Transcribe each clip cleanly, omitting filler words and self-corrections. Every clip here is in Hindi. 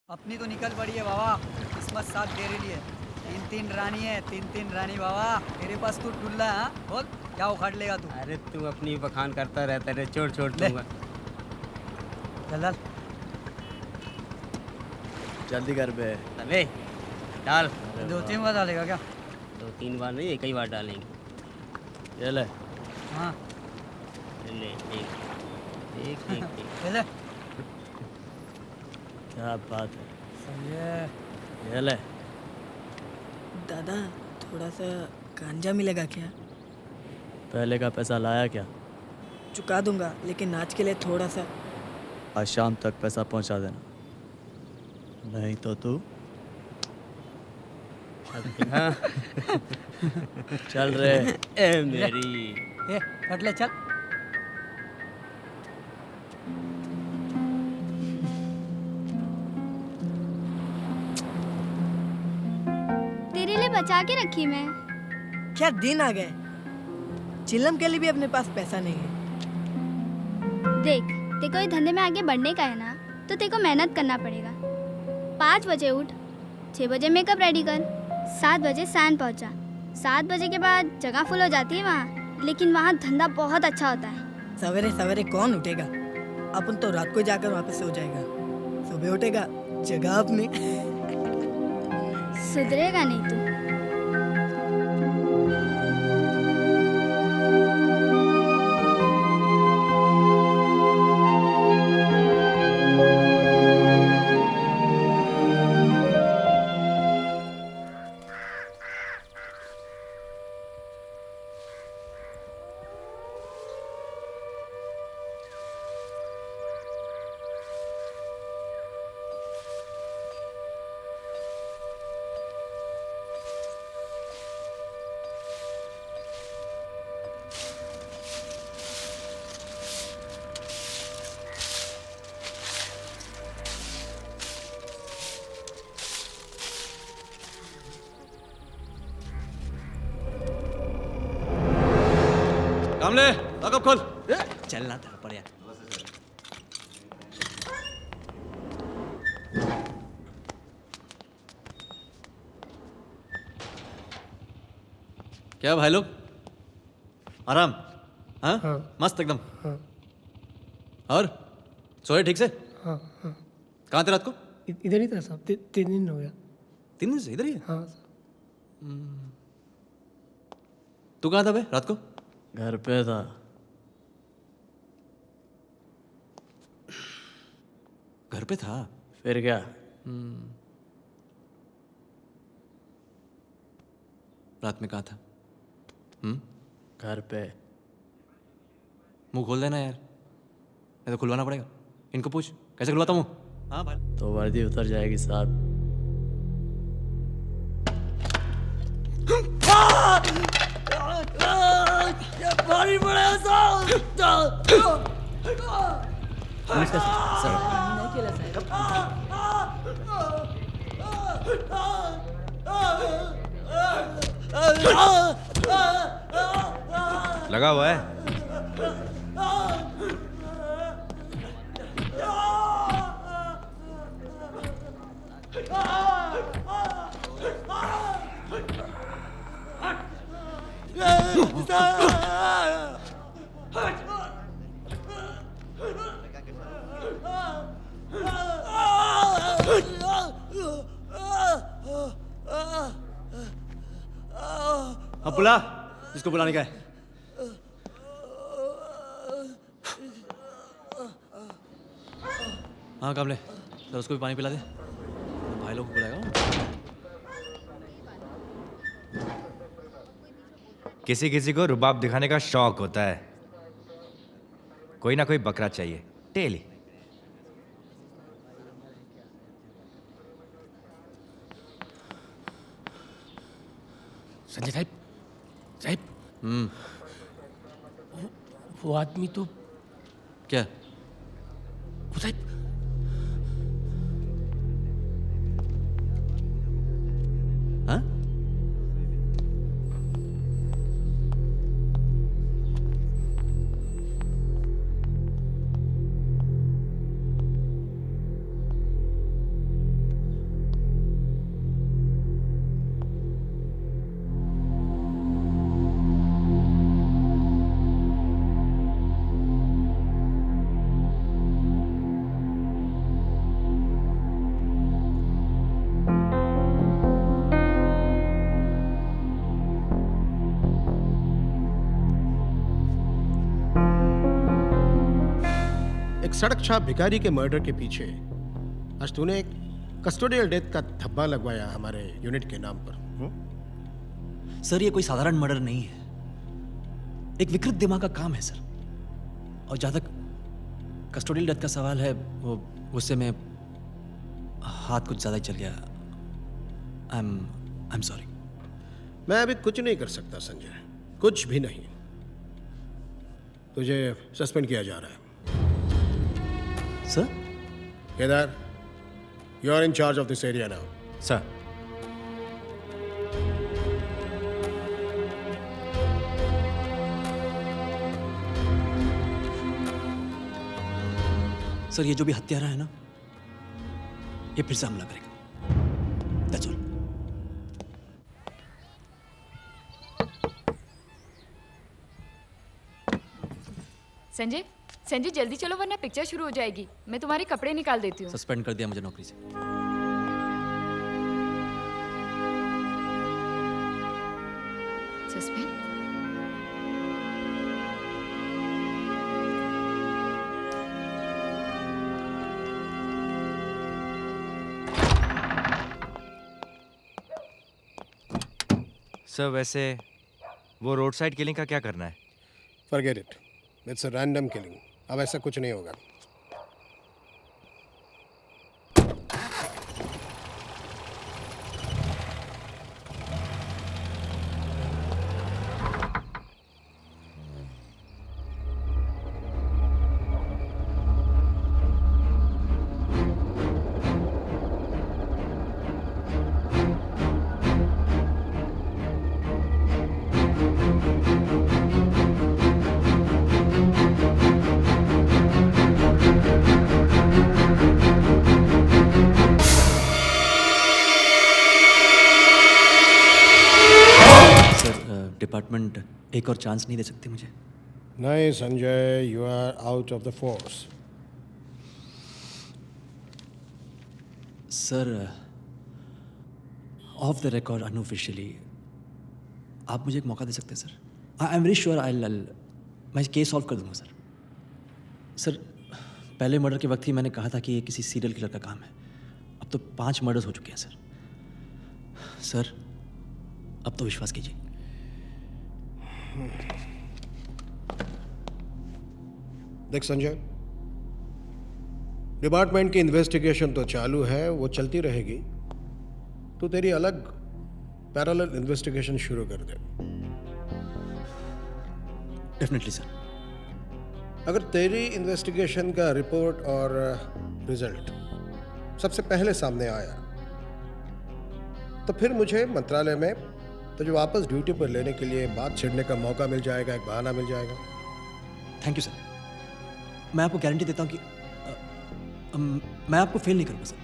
अपनी तो निकल पड़ी है बाबा, किस्मत साथ दे रही है। तीन तीन रानी है, तीन तीन रानी बाबा। तेरे पास तू टुल्ला है, हाँ? बोल क्या उखाड़ लेगा तू? अरे तू अपनी बखान करता रहता रे, छोड़ छोड़ ले। दूंगा। चल चल जल्दी कर बे। अबे डाल। दो तीन बार डालेगा क्या? 2-3 बार नहीं, एक ही बार डालेंगे। ये ले। हाँ ले एक एक एक एक। चले। क्या बात है। सही है। ये ले। दादा थोड़ा सा गांजा मिलेगा क्या? पहले का पैसा लाया क्या? चुका दूंगा, लेकिन आज के लिए थोड़ा सा। आज शाम तक पैसा पहुंचा देना, नहीं तो तू हाँ। चल रे। ए मेरी ए कट ले चल। तेरे लिए बचा के रखी मैं। क्या दिन आ गए, चिल्लम के लिए भी अपने पास पैसा नहीं है। देख, तेरे को ये धंधे में आगे बढ़ने का है ना, तो तेरे को मेहनत करना पड़ेगा। 5 बजे उठ, 6 बजे मेकअप रेडी कर, 7 बजे सैन पहुंचा। 7 बजे के बाद जगह फुल हो जाती है वहाँ, लेकिन वहाँ धंधा बहुत अच्छा होता है। सवेरे सवेरे कौन उठेगा? अपन तो रात को जाकर वापस सो जाएगा। सुबह उठेगा, जगह अपनी। सुधरेगा नहीं तू। कामले लॉकअप खोल। चलना था पड़े। क्या भाई लोग, आराम? हाँ? मस्त एकदम। और सोए ठीक से? हाँ हाँ, कहाँ थे रात को? इधर ही था साहब। 3 दिन हो गया। 3 दिन से इधर ही है? हाँ तू कहाँ था बे रात को? घर पे था। घर पे था। फिर क्या? रात में कहाँ था? घर पे। मुंह खोल देना यार, नहीं तो खुलवाना पड़ेगा। इनको पूछ कैसे खुलवाता हूँ। हाँ भाई। तो वर्दी उतर जाएगी साहब। लगा हुआ है। अब बुला जिसको बुलाने का है। हाँ कामले, सर उसको भी पानी पिला दे, भाई लोग को बुलाएगा। किसी किसी को रुबाब दिखाने का शौक होता है। कोई ना कोई बकरा चाहिए डेली। संजय साहब, साहब वो आदमी तो क्या? वो साहब हाँ? एक सड़क छाप भिखारी के मर्डर के पीछे आज तूने एक कस्टोडियल डेथ का धब्बा लगवाया हमारे यूनिट के नाम पर। सर ये कोई साधारण मर्डर नहीं है, एक विकृत दिमाग का काम है सर। और जहां तक कस्टोडियल डेथ का सवाल है, वो उससे में हाथ कुछ ज्यादा ही चल गया। I am sorry. मैं अभी कुछ नहीं कर सकता संजय, कुछ भी नहीं। तुझे सस्पेंड किया जा रहा है। Sir? Kedar, you are in charge of this area now. Sir. Sir ये जो भी हत्यारा है ना, ये फिर से हमला करेगा। That's all. संजय, संजय जल्दी चलो वरना पिक्चर शुरू हो जाएगी। मैं तुम्हारे कपड़े निकाल देती हूँ। सस्पेंड कर दिया मुझे नौकरी से। सस्पेंड? सर वैसे वो रोड साइड किलिंग का क्या करना है? Forget it, it's a random killing. अब ऐसा कुछ नहीं होगा। डिपार्टमेंट एक और चांस नहीं दे सकती मुझे? नहीं Sanjay, you are out of the force. Sir off the record unofficially आप मुझे एक मौका दे सकते हैं sir? I am very sure मैं केस सॉल्व कर दूंगा सर। सर पहले मर्डर के वक्त ही मैंने कहा था कि ये किसी सीरियल किलर का काम है। अब तो 5 मर्डर्स हो चुके हैं सर। सर अब तो विश्वास कीजिए। देख संजय, डिपार्टमेंट की इन्वेस्टिगेशन तो चालू है, वो चलती रहेगी। तो तेरी अलग पैरेलल इन्वेस्टिगेशन शुरू कर दे। Definitely sir. अगर तेरी इन्वेस्टिगेशन का रिपोर्ट और रिजल्ट सबसे पहले सामने आया तो फिर मुझे मंत्रालय में तुझे वापस ड्यूटी पर लेने के लिए बात छिड़ने का मौका मिल जाएगा, एक बहाना मिल जाएगा। Thank you sir. मैं आपको गारंटी देता हूँ कि मैं आपको फेल नहीं करूँगा सर,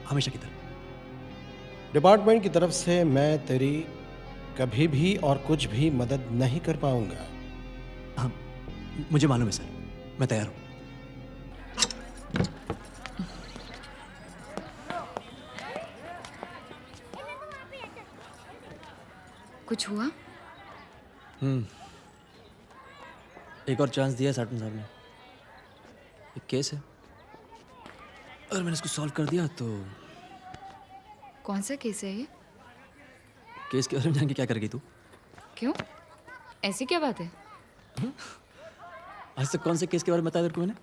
हमेशा की तरह। डिपार्टमेंट की तरफ से मैं तेरी कभी भी और कुछ भी मदद नहीं कर पाऊंगा। हाँ मुझे मालूम है सर, मैं तैयार हूँ। कुछ हुआ? एक और चांस दिया साटन साहब ने। एक केस है, अगर मैंने इसको सॉल्व कर दिया तो। कौन सा केस है ये? केस के बारे में जान के क्या करेगी तू? क्यों? ऐसी क्या बात है? आज तक कौन से केस के बारे में बताया तेरे को मैंने?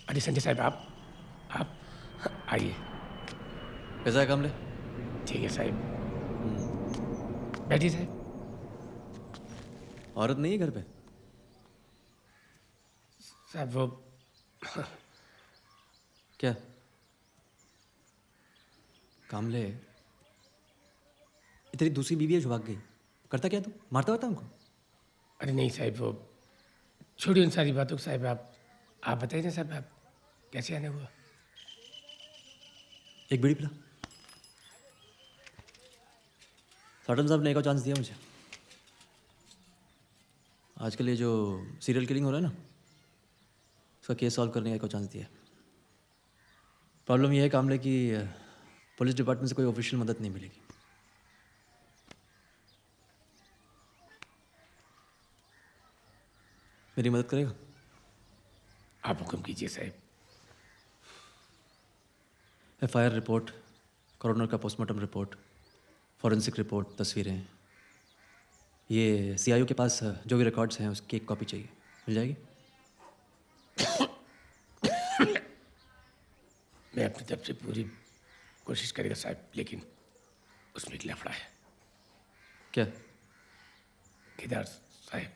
अरे संजय साहब, आप आइए। कैसा है कामले? ठीक है साहब, बैठिए साहब। औरत नहीं है घर पे? साहब वो क्या कामले, ये तेरी दूसरी बीवी है जो भाग गई, करता क्या तू? मारता होता हमको? अरे नहीं साहब, वो छोड़िए उन सारी बातों को साहब। आप बताइए ना साहब, आप कैसे आने हुआ? एक बीड़ी पिला। साटन साहब ने एक और चांस दिया मुझे। आजकल ये जो सीरियल किलिंग हो रहा है ना, उसका केस सॉल्व करने का एक और चांस दिया। प्रॉब्लम ये है कामले कि पुलिस डिपार्टमेंट से कोई ऑफिशियल मदद नहीं मिलेगी। मेरी मदद करेगा? आप हुक्म कीजिए साहब। एफआईआर रिपोर्ट, कॉरोनर का पोस्टमार्टम रिपोर्ट, फॉरेंसिक रिपोर्ट, तस्वीरें, ये सीआईओ के पास जो भी रिकॉर्ड्स हैं उसकी एक कॉपी चाहिए, मिल जाएगी? मैं अपनी तरफ से पूरी कोशिश करेगा साहब, लेकिन उसमें एक लफड़ा है। क्या? केदार साहब,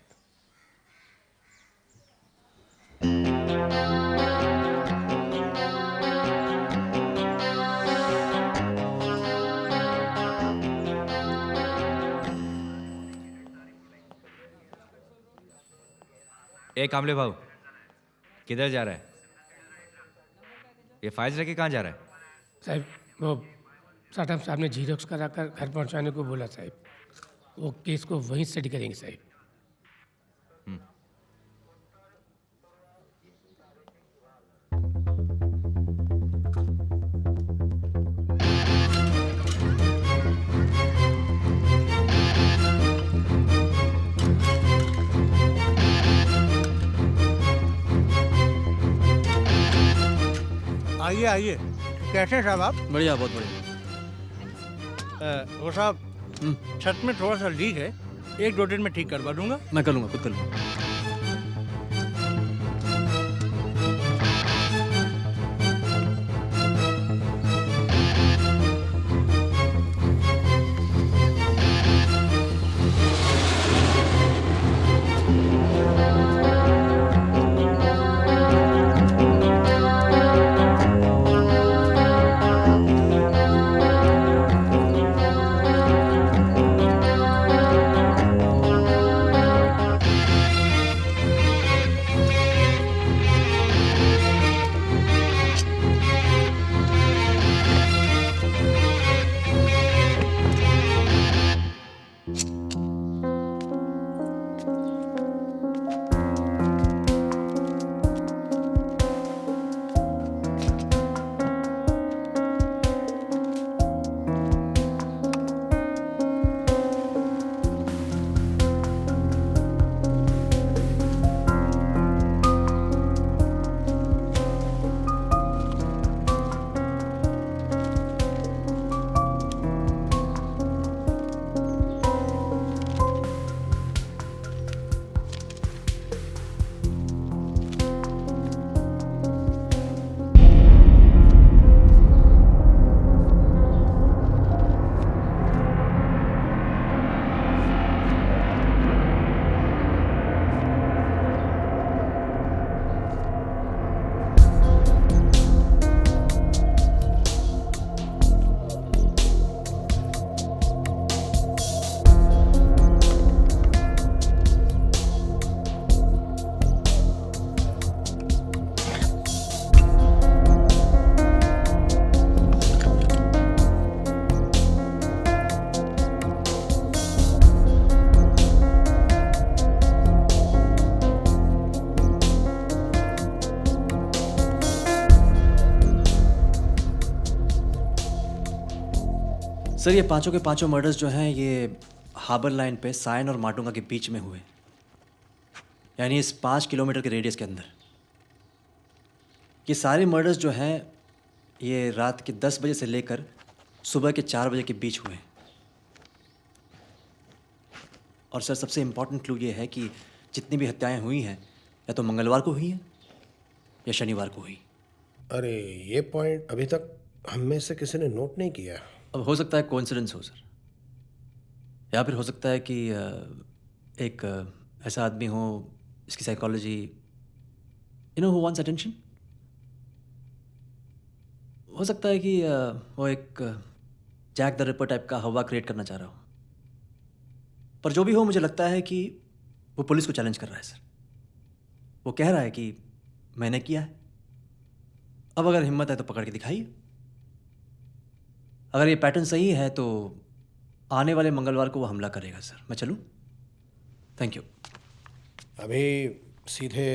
ए कामले भाऊ, किधर जा रहा है? ये फाइल्स रख के कहाँ जा रहा है? साहब वो साटम साहब ने जीरोक्स कराकर घर पहुंचाने को बोला साहब। वो केस को वहीं स्टडी करेंगे साहब। आइए आइए, कैसे हैं साहब आप? बढ़िया, बहुत बढ़िया। वो साहब, छत में थोड़ा सा लीक है, 1-2 दिन में ठीक करवा दूंगा। मैं कर लूँगा, खुद कर लूँगा। सर ये पांचों के पांचों मर्डर्स जो हैं ये हार्बर लाइन पे सायन और माटुंगा के बीच में हुए, यानी इस 5 किलोमीटर के रेडियस के अंदर। ये सारे मर्डर्स जो हैं ये रात के 10 बजे से लेकर सुबह के 4 बजे के बीच हुए हैं। और सर सबसे इम्पॉर्टेंट क्लू ये है कि जितनी भी हत्याएं हुई हैं या तो मंगलवार को हुई हैं या शनिवार को हुई। अरे ये पॉइंट अभी तक हम में से किसी ने नोट नहीं किया। अब हो सकता है कोइंसिडेंस हो सर, या फिर हो सकता है कि एक ऐसा आदमी हो इसकी psychology you know who wants attention. हो सकता है कि वो एक जैक द रिपर टाइप का हवा क्रिएट करना चाह रहा हो। पर जो भी हो, मुझे लगता है कि वो पुलिस को चैलेंज कर रहा है सर। वो कह रहा है कि मैंने किया है, अब अगर हिम्मत है तो पकड़ के दिखाइए। अगर ये पैटर्न सही है तो आने वाले मंगलवार को वो हमला करेगा सर। मैं चलूं? Thank you. अभी सीधे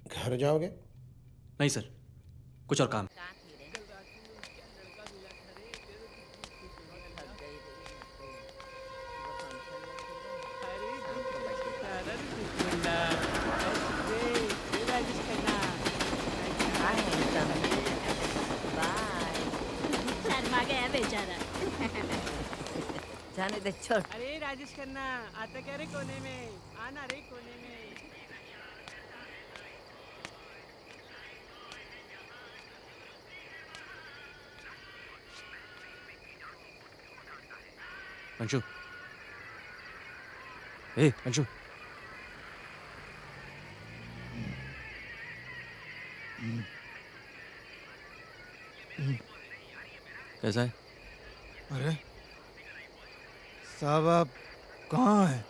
घर जाओगे? नहीं सर, कुछ और काम। बेचारा। जाने दे छोड़। अरे राजेश खन्ना आता क्या रे कोने में, आना रे कोने में। अंशु, ए अंशु, कैसा है? अरे साहब आप कहाँ हैं?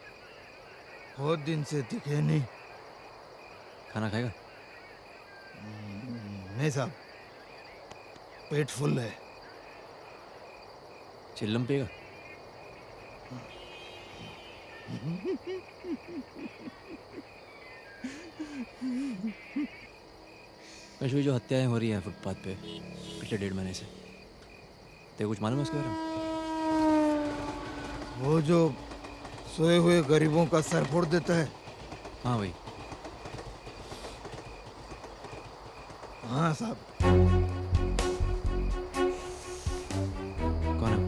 बहुत दिन से दिखे नहीं। खाना खाएगा? नहीं साहब, पेट फुल है। चिल्लम पिएगा? अंशु, जो हत्याएं हो रही हैं फुटपाथ पे पिछले 1.5 महीने से, तेरे कुछ मालूम है उसके बारे में? वो जो सोए हुए गरीबों का सर फोड़ देता है। हाँ भाई। हाँ साहब। कौन है?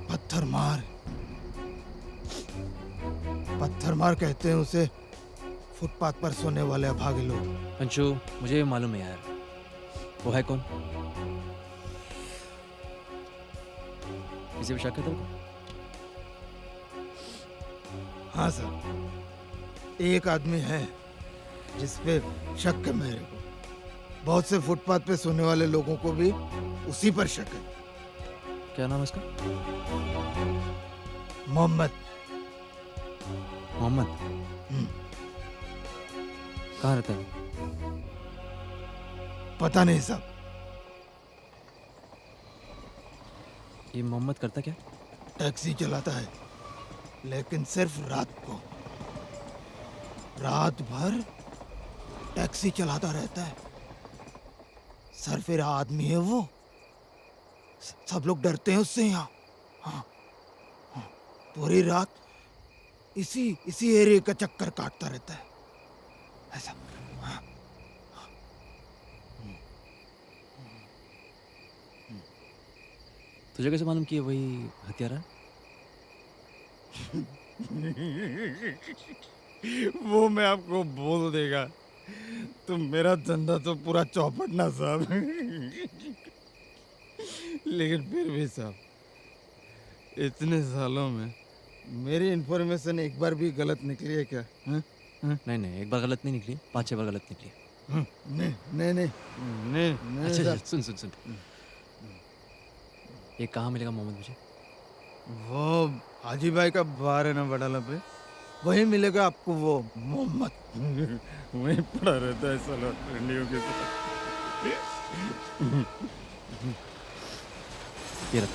पत्थर मार। पत्थर मार कहते हैं उसे, फुटपाथ पर सोने वाले अभागे लोग। अंशु, मुझे मालूम है यार, वो है कौन? किसी पे शक है तेरे को? हाँ सर, एक आदमी है जिस पे शक है मेरे को। बहुत से फुटपाथ पे सोने वाले लोगों को भी उसी पर शक है। क्या नाम है उसका? मोहम्मद। मोहम्मद? कहाँ रहता है? पता नहीं साहब। ये मोहम्मद करता क्या? टैक्सी चलाता है, लेकिन सिर्फ रात को। रात भर टैक्सी चलाता रहता है। सरफिरा आदमी है वो। सब लोग डरते हैं उससे यहाँ। हाँ, हाँ, पूरी रात इसी एरिया का चक्कर काटता रहता है ऐसा। हाँ, तुझे कैसे मालूम कि ये वही हत्यारा है? वो मैं आपको बोल देगा तो मेरा धंधा तो पूरा चौपट ना साहब। लेकिन फिर भी साहब, इतने सालों में मेरी इन्फॉर्मेशन एक बार भी गलत निकली है क्या? नहीं नहीं, एक बार गलत नहीं निकली, 5-6 बार गलत निकली। नहीं नहीं नहीं नहीं, नहीं अच्छा साहब। सुन सुन सुन, ये कहाँ मिलेगा मोहम्मद मुझे? वो हाजी भाई का बार है ना बडाला पे, वहीं मिलेगा आपको वो मोहम्मद। वहीं पड़ा रहता है साला रंडियों के साथ। ये रख।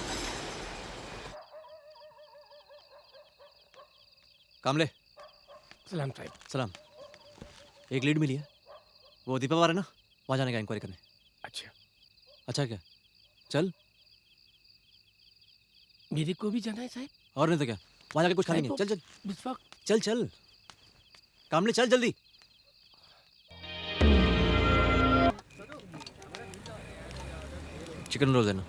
कामले। सलाम साहब। सलाम। एक लीड मिली है, वो दीपा बार है ना, वहाँ जाने का इंक्वायरी करने। अच्छा। अच्छा क्या? चल। मेरे को भी जाना है साहब। और नहीं तो क्या, वहाँ जाके कुछ खा लेंगे। चल चल चल चल कामले, चल जल्दी। चिकन रोल देना।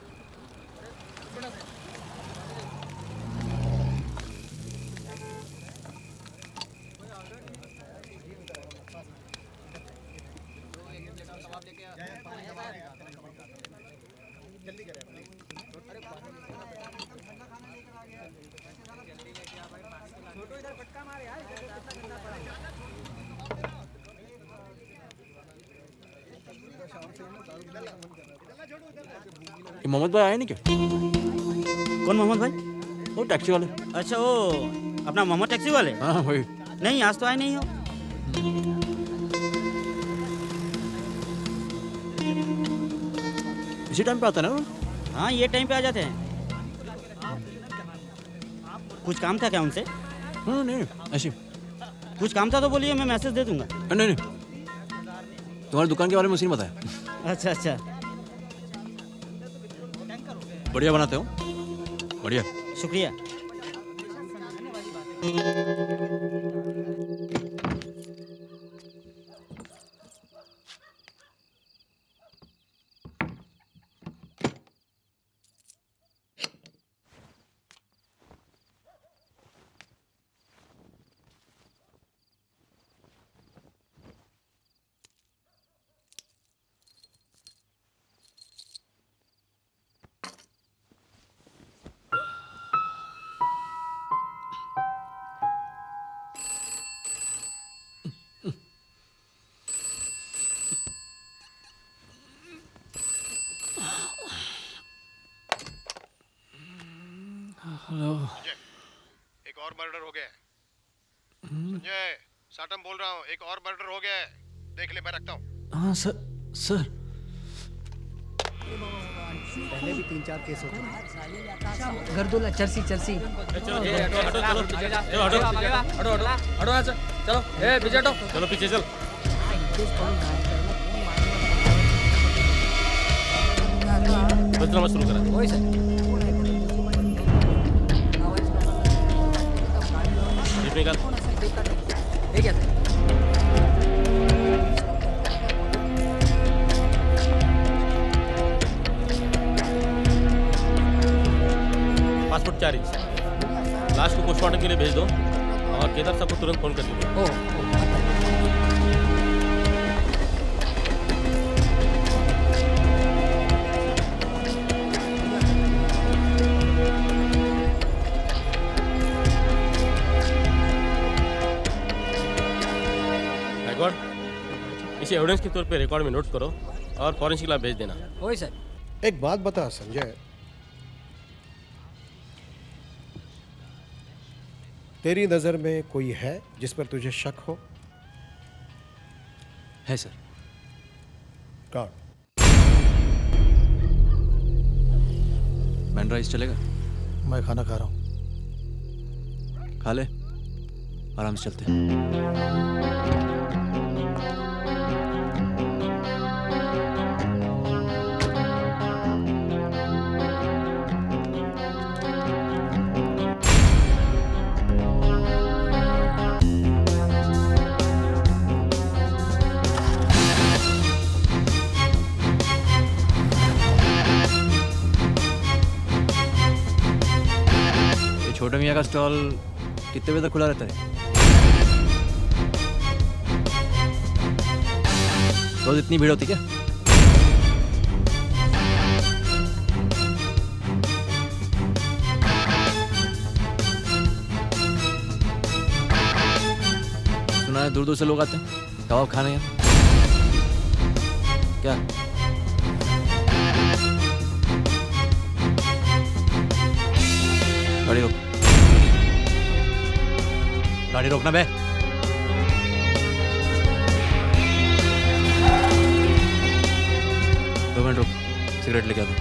ये मोहम्मद भाई आए नहीं क्या? कौन मोहम्मद भाई? वो टैक्सी वाले। अच्छा, वो अपना मोहम्मद टैक्सी वाले? हाँ वही। नहीं, आज तो आए नहीं हो। इसी टाइम पे आता है ना? हाँ, ये टाइम पे आ जाते हैं। कुछ काम था क्या उनसे? नहीं, ऐसे कुछ काम था तो बोलिए, मैं मैसेज दे दूंगा। नहीं नहीं, तुम्हारी दुकान के बारे में उसी ने बताया। अच्छा अच्छा, बढ़िया बनाते हो। बढ़िया, शुक्रिया। और मर्डर हो गया है। संजय, साटम बोल रहा हूँ, एक और मर्डर हो गया है। देख ले, मैं रखता हूँ। हाँ सर। पहले भी 3-4 केस होते हैं। गर्दुल्ला चर्सी चर्सी। चलो पीछे चल। शुरू करा। वही सर। निकाल। ठीक है सर। Passport 4 inch. लाश को पोस्टमार्टम के लिए भेज दो और केदार साहब को तुरंत फोन कर दीजिए। इसे एविडेंस के तौर पे रिकॉर्ड में नोट करो और फॉरेंसिक लैब भेज देना। वही सर। एक बात बता संजय, तेरी नजर में कोई है जिस पर तुझे शक हो? है सर। कौन? मैन राइस चलेगा? मैं खाना खा रहा हूँ। खा ले, आराम से चलते हैं। छोटे मियाँ का स्टॉल कितने बजे तक खुला रहता है? रोज इतनी भीड़ होती क्या? सुना है दूर दूर से लोग आते हैं कबाब खाने यहाँ। क्या? गाड़ी रोक। गाड़ी रोकना बे। 2 मिनट रुक, सिगरेट लेके आता हूँ।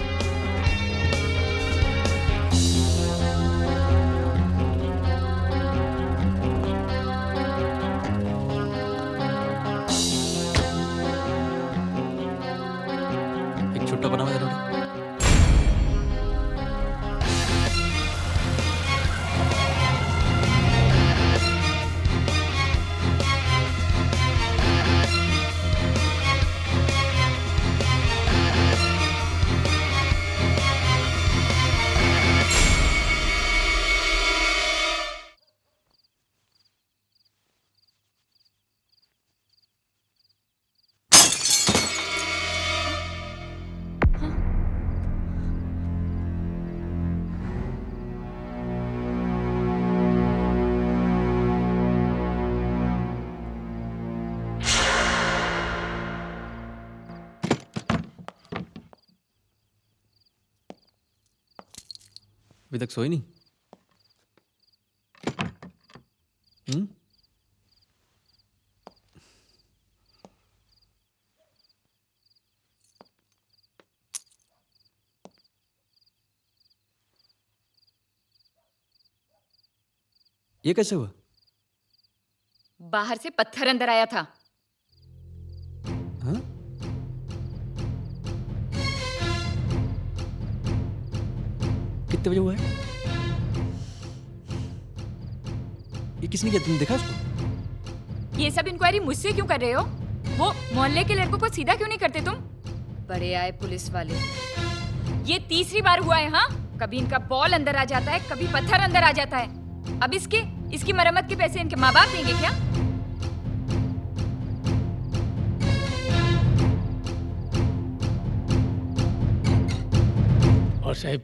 एक छुट्टा बना हुआ है। अभी तक सोई नहीं? ये कैसे हुआ? बाहर से पत्थर अंदर आया था। हाँ? कितने बजे हुआ है? ये किसने किया? तुमने देखा उसको? ये सब इंक्वायरी मुझसे क्यों कर रहे हो? वो मोहल्ले के लड़कों को सीधा क्यों नहीं करते तुम? बड़े आए पुलिस वाले। ये तीसरी बार हुआ है। हाँ, कभी इनका बॉल अंदर आ जाता है, कभी पत्थर अंदर आ जाता है। अब इसकी मरम्मत के पैसे इनके माँ बाप देंगे क्या? और साहब,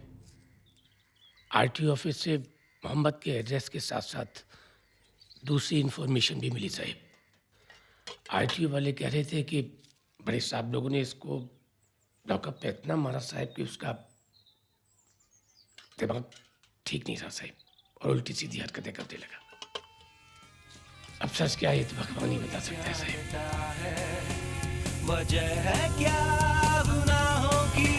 आरटीओ ऑफिस से मोहम्मद के एड्रेस के साथ साथ दूसरी इन्फॉर्मेशन भी मिली साहब। आरटीओ वाले कह रहे थे कि बड़े साहब लोगों ने इसको लॉकअप पे इतना मारा साहब कि उसका दिमाग ठीक नहीं था साहब। और उल्टी सीधी हरकतें करने लगा। अब सच क्या है ये तो भगवान ही बता सकता है साहब। वजह है क्या गुनाहों की,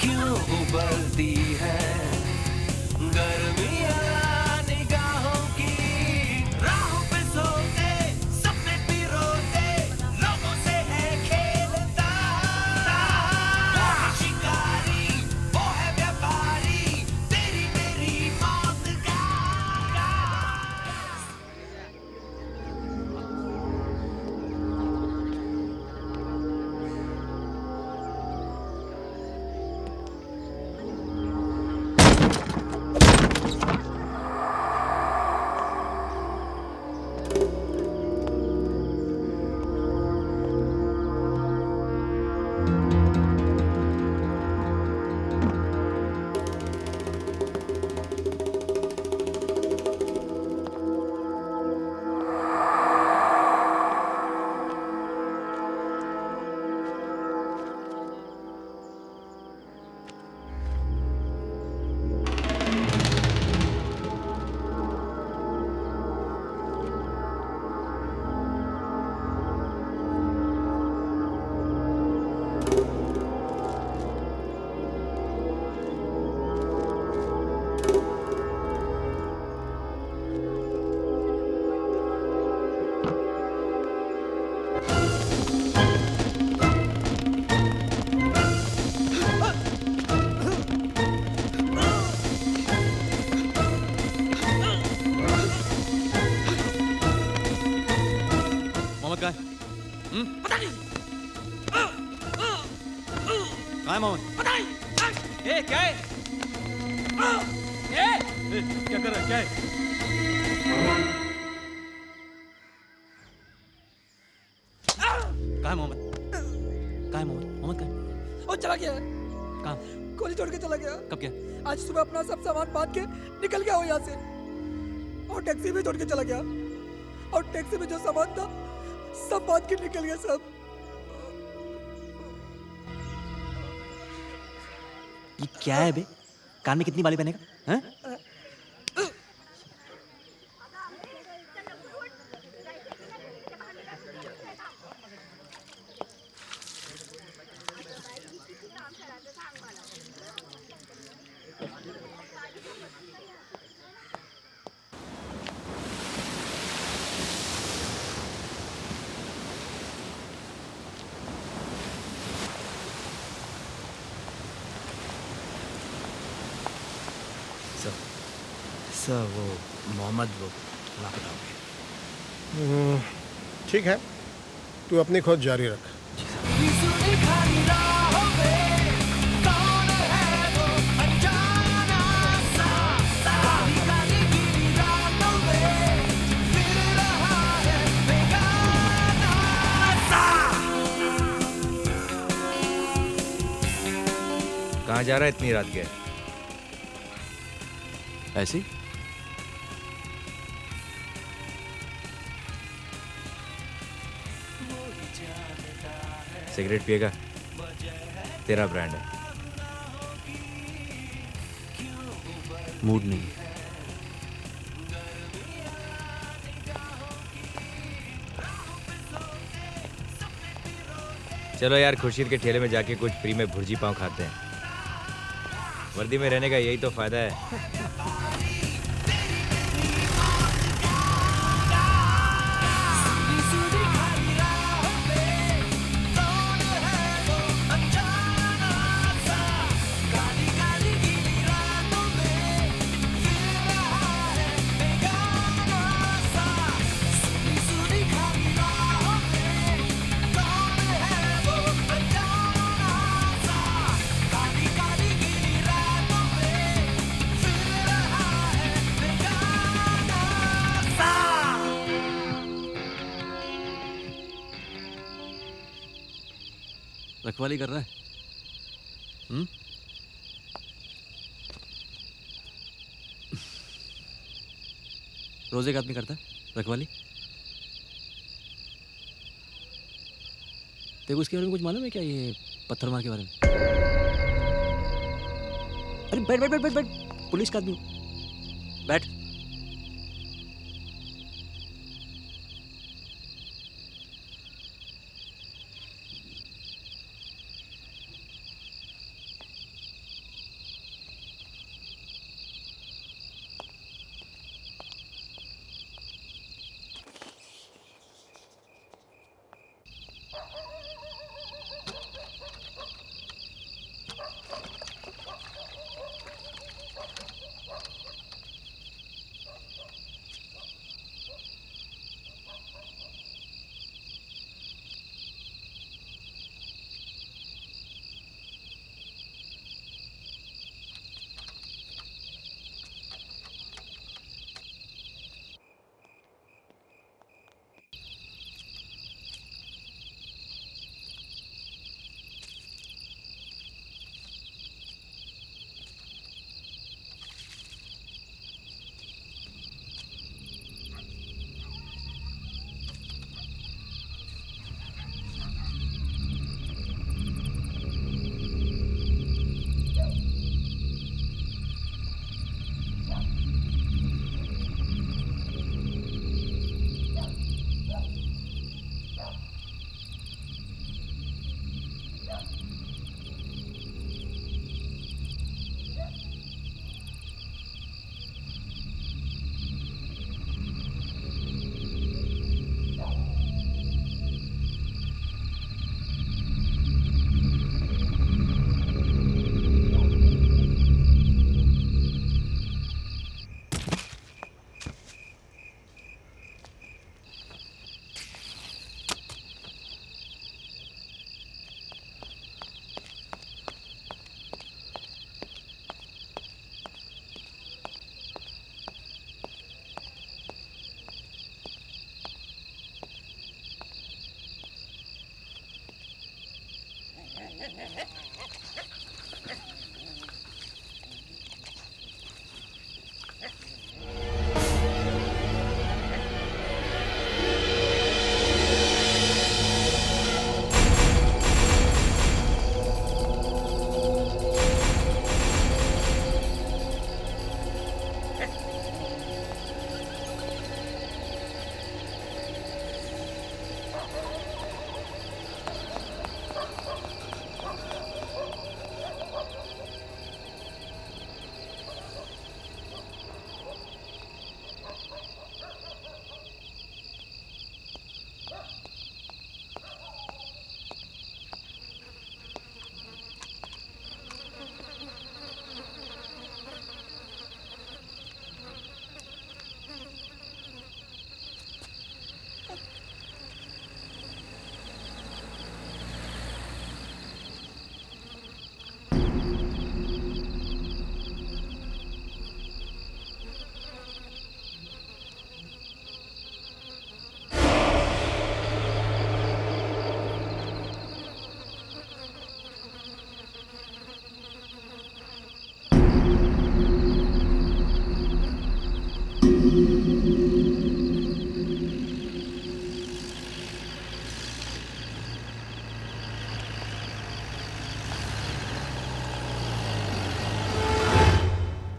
क्यों उबलती है गर्मियां निगाहों की, राहों पे सोते सपने पिरोते लोगों से है खेलता, वो है शिकारी वो है व्यापारी, तेरी मेरी मौत का। मोहम्मद कहाँ है? पता नहीं। कहाँ है मोहम्मद? पता नहीं। ए क्या है? ए क्या कर रहा है? क्या है? कहाँ है मोहम्मद? कहाँ है मोहम्मद? मोहम्मद कहाँ है? और चला गया है। कहाँ? गोली छोड़ के चला गया। कब क्या? आज सुबह अपना सब सामान बांध के निकल गया हो यहाँ से, और टैक्सी भी छोड़ के चला गया, और टैक्सी में जो सामान था सब बांध के निकल गया सब। ये क्या है बे? कान में कितनी बाली पहनेगा? हैं? सर वो मोहम्मद वो लापता हो गए। ठीक है, तू अपनी खोज जारी रख। कहाँ जा रहा है इतनी रात के? ऐसे ही? सिगरेट पिएगा? तेरा ब्रांड है। मूड नहीं। चलो यार, खुर्शीद के ठेले में जाके कुछ फ्री में भुर्जी पाव खाते हैं। वर्दी में रहने का यही तो फायदा है। रखवाली कर रहा है? रोज एक आदमी करता है रखवाली? तेरे को इसके बारे में कुछ मालूम है क्या, ये पत्थर मार के बारे में? अरे बैठ बैठ बैठ बैठ बैठ, पुलिस का आदमी।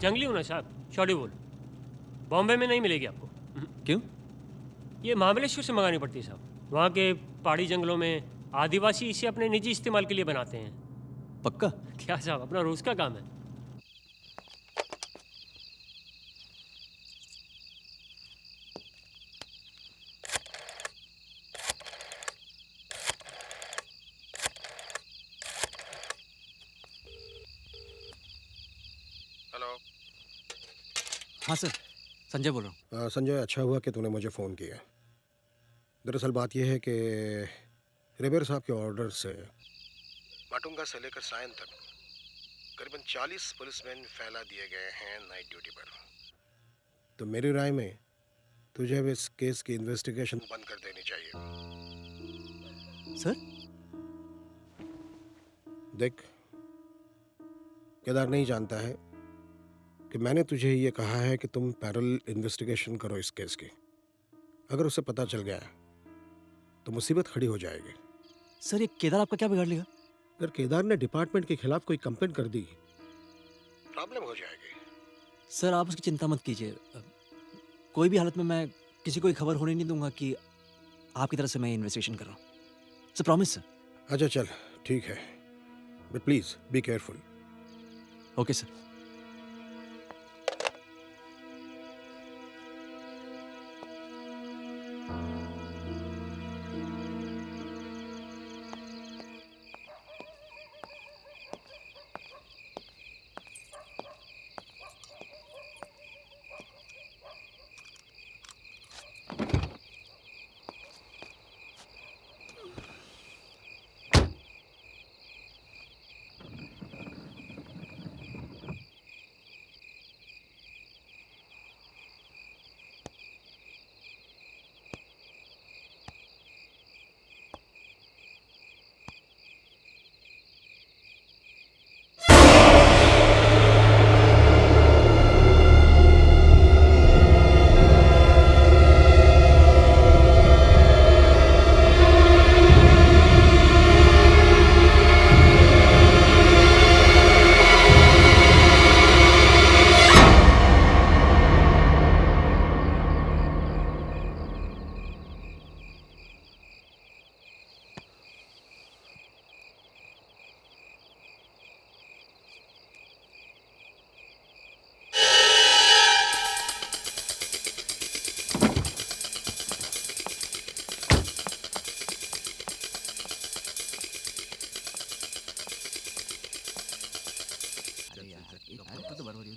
जंगली हूँ ना साहब, शॉर्टी बोल। बॉम्बे में नहीं मिलेगी आपको। क्यों? ये महाबलेश्वर से मंगानी पड़ती है साहब। वहाँ के पहाड़ी जंगलों में आदिवासी इसे अपने निजी इस्तेमाल के लिए बनाते हैं। पक्का? क्या साहब, अपना रोज का काम है। हेलो। हाँ सर, संजय बोल रहा हूँ। संजय, अच्छा हुआ कि तूने मुझे फ़ोन किया। दरअसल बात यह है कि रिबेर साहब के ऑर्डर से माटुंगा से लेकर सायन तक करीबन 40 पुलिसमैन फैला दिए गए हैं नाइट ड्यूटी पर। तो मेरी राय में तुझे अब इस केस की इन्वेस्टिगेशन बंद कर देनी चाहिए। सर? देख, केदार नहीं जानता है कि मैंने तुझे ये कहा है कि तुम पैरेलल इन्वेस्टिगेशन करो इस केस की। अगर उसे पता चल गया तो मुसीबत खड़ी हो जाएगी। सर, ये केदार आपका क्या बिगाड़ लेगा? अगर केदार ने डिपार्टमेंट के खिलाफ कोई कंप्लेंट कर दी, प्रॉब्लम हो जाएगी। सर, आप उसकी चिंता मत कीजिए। कोई भी हालत में मैं किसी को खबर होने नहीं दूंगा कि आपकी तरफ से मैं इन्वेस्टिगेशन कर रहा हूँ। Sir, promise sir. अच्छा चल, ठीक है, but please be careful. Okay sir.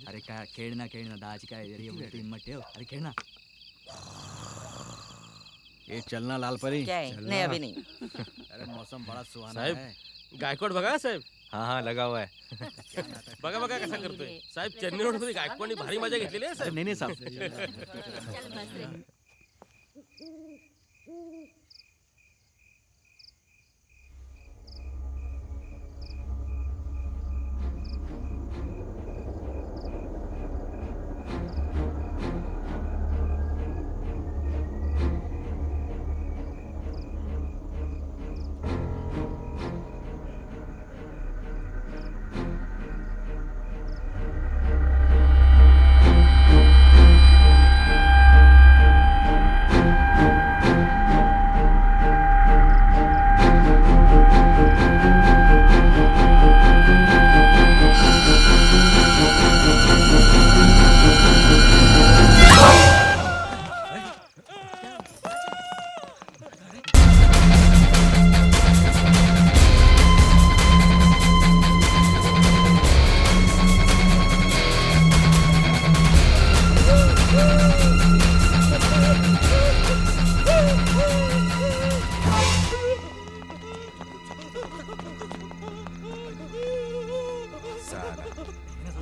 अरे काय खेळना खेळना दाज काय हिम्मत ठेव। अरे खेळना। ये चलना लाल परी। नहीं अभी नहीं। अरे मौसम बड़ा सुहाना साहेब, है। गायकवाड बघा साहेब। हाँ हाँ लगा हुआ है। बघा बघा कसा करतोय साहेब। चेन्नई रोड मध्ये गायकवाडने भारी मजा घेतलेली आहे साहेब। नहीं नहीं साहब।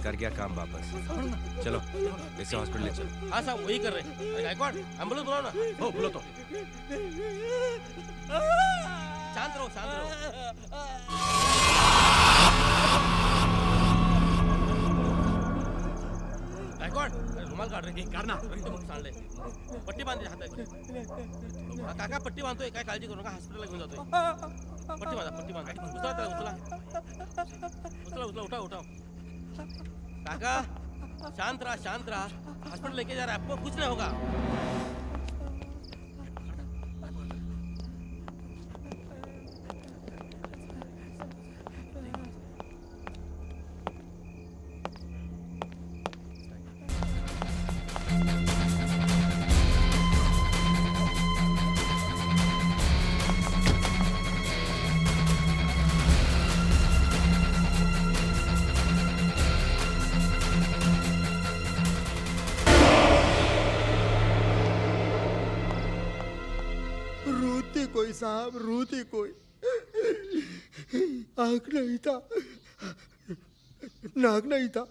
कर गया काम वापस। चलो इसे हॉस्पिटल ले चलो। हाँ साहब, वही कर रहे हैं। अरे गायकवाड, एम्बुलेंस बुलाओ ना। हो बुलाओ तो। शांत रहो, शांत रहो। गायकवाड, रुमाल काढ रे। काढ ना, रक्त मग सांडले। पट्टी बांधते हातात। काका पट्टी बांधतोय, काय काळजी करू नका, हॉस्पिटलला घेऊन जातोय। पट्टी बांधा, पट्टी बांधा। उचला त्याला, उचला. उचला, उठा, उठा. काका शांत रहा हॉस्पिटल लेके जा रहा है, आपको कुछ नहीं होगा। रूती कोई साहब, रूती कोई। आँख नहीं था, नाक नहीं था,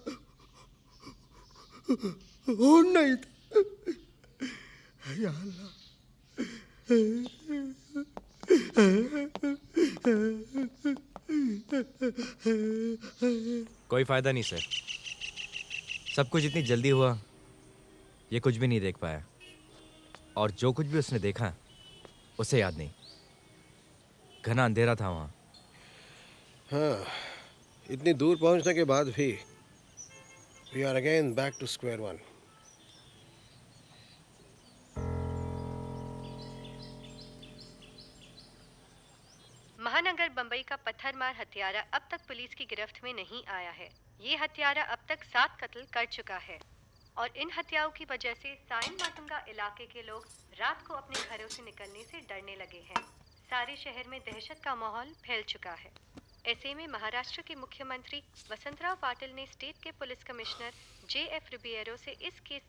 खून नहीं था। या अल्लाह। कोई फायदा नहीं सर, सब कुछ इतनी जल्दी हुआ, ये कुछ भी नहीं देख पाया, और जो कुछ भी उसने देखा उसे याद नहीं। घना अंधेरा था वहाँ। हाँ, इतनी दूर पहुंचने के बाद भी we are again back to square one. महानगर बंबई का पत्थरमार हत्यारा अब तक पुलिस की गिरफ्त में नहीं आया है। ये हत्यारा अब तक 7 कत्ल कर चुका है और इन हत्याओं की वजह से साइन माटुंगा इलाके के लोग रात को अपने घरों से निकलने से डरने लगे हैं। सारे शहर में दहशत का माहौल फैल चुका है। ऐसे में महाराष्ट्र के मुख्यमंत्री वसंतराव पाटिल ने स्टेट के पुलिस कमिश्नर JF रिबेरो से इस केस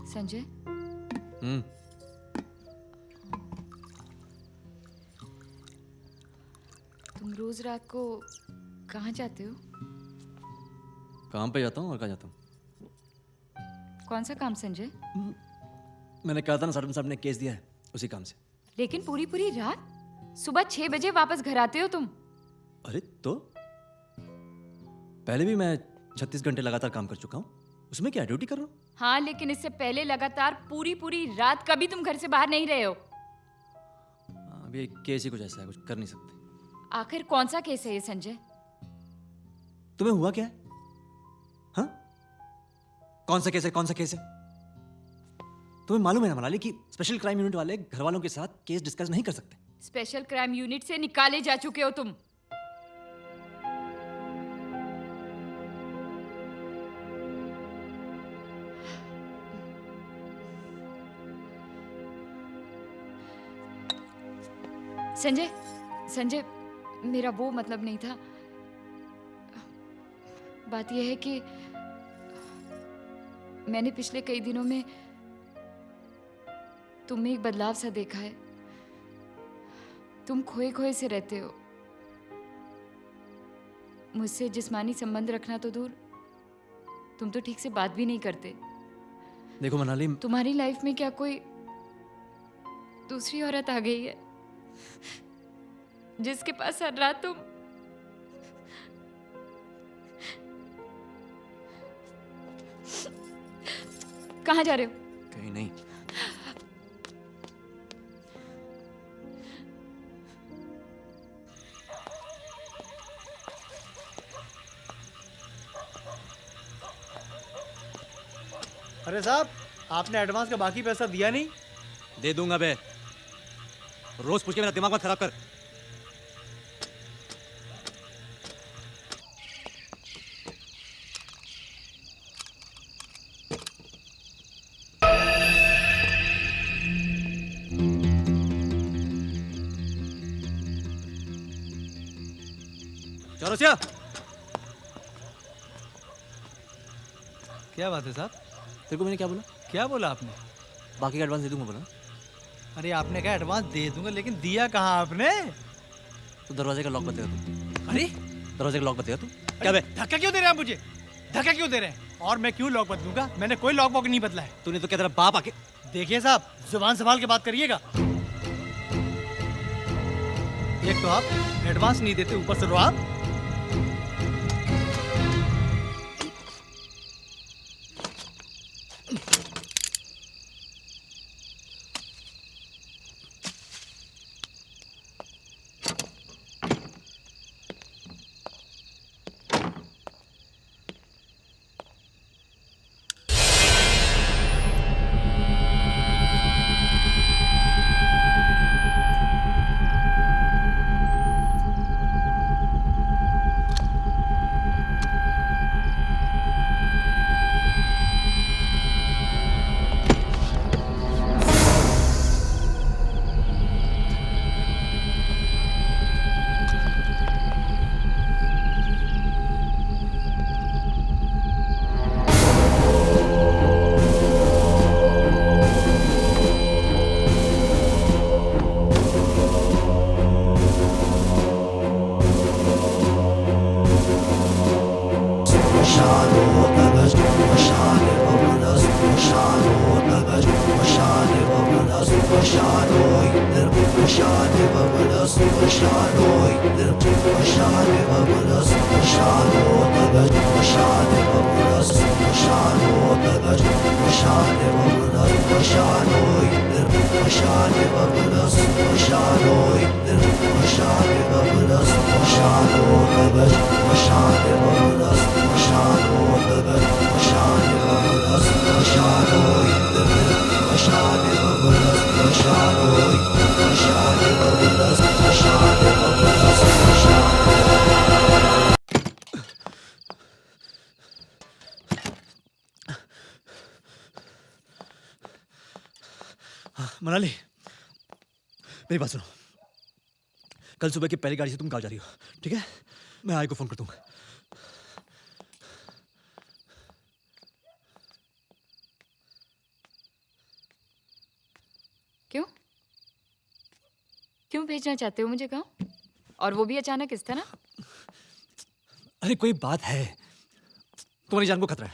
संजय, तुम रोज रात को कहाँ जाते हो? काम पे जाता हूँ और कहाँ जाता हूँ? कौन सा काम संजय? मैंने कहा था ना, सर्जन साहब ने केस दिया है, उसी काम से। लेकिन पूरी पूरी रात, सुबह 6 बजे वापस घर आते हो तुम। अरे तो पहले भी मैं 36 घंटे लगातार काम कर चुका हूँ, उसमें क्या ड्यूटी कर रहा हूँ? हाँ, लेकिन इससे पहले लगातार पूरी पूरी रात कभी तुम घर से बाहर नहीं रहे हो। अभी केस ही कुछ ऐसा है, कुछ कर नहीं सकते। आखिर कौन सा केस है ये संजय? तुम्हें हुआ क्या है? हाँ, कौन सा केस है, कौन सा केस है? तुम्हें मालूम है ना मनाली कि स्पेशल क्राइम यूनिट वाले घर वालों के साथ केस डिस्कस नहीं कर सकते। स्पेशल क्राइम यूनिट से निकाले जा चुके हो तुम। संजय, संजय, मेरा वो मतलब नहीं था। बात यह है कि मैंने पिछले कई दिनों में तुम में एक बदलाव सा देखा है। तुम खोए खोए से रहते हो। मुझसे जिस्मानी संबंध रखना तो दूर, तुम तो ठीक से बात भी नहीं करते। देखो मनाली, तुम्हारी लाइफ में क्या कोई दूसरी औरत आ गई है जिसके पास हर रात तुम कहाँ जा रहे हो? कहीं नहीं। अरे साहब, आपने एडवांस का बाकी पैसा दिया नहीं? दे दूंगा बे, रोज पूछ के मेरा दिमाग मत खराब कर। चौरसिया, क्या बात है साहब? तेरे को मैंने क्या बोला? क्या बोला आपने? बाकी का एडवांस दे दूंगा बोला। अरे आपने कहा एडवांस दे दूंगा, लेकिन दिया कहाँ आपने? तो दरवाजे का लॉक बतेगा तू। अरे दरवाजे का लॉक बतेगा तू। क्या बे? धक्का क्यों दे रहे हैं आप मुझे? धक्का क्यों दे रहे हैं? और मैं क्यों लॉक बदलूंगा? मैंने कोई लॉक वॉक नहीं बदला है। तूने तो क्या तेरा बाप आके। देखिए साहब, जुबान संभाल के बात करिएगा। एक तो आप एडवांस नहीं देते, ऊपर से रो आप। मनाली, मेरी बात सुनो। कल सुबह की पहली गाड़ी से तुम कहाँ जा रही हो, ठीक है? मैं आई को फोन कर दूंगा। क्यों क्यों भेजना चाहते हो मुझे गाँव? और वो भी अचानक इस तरह? अरे कोई बात है, तुम्हारी जान को खतरा है।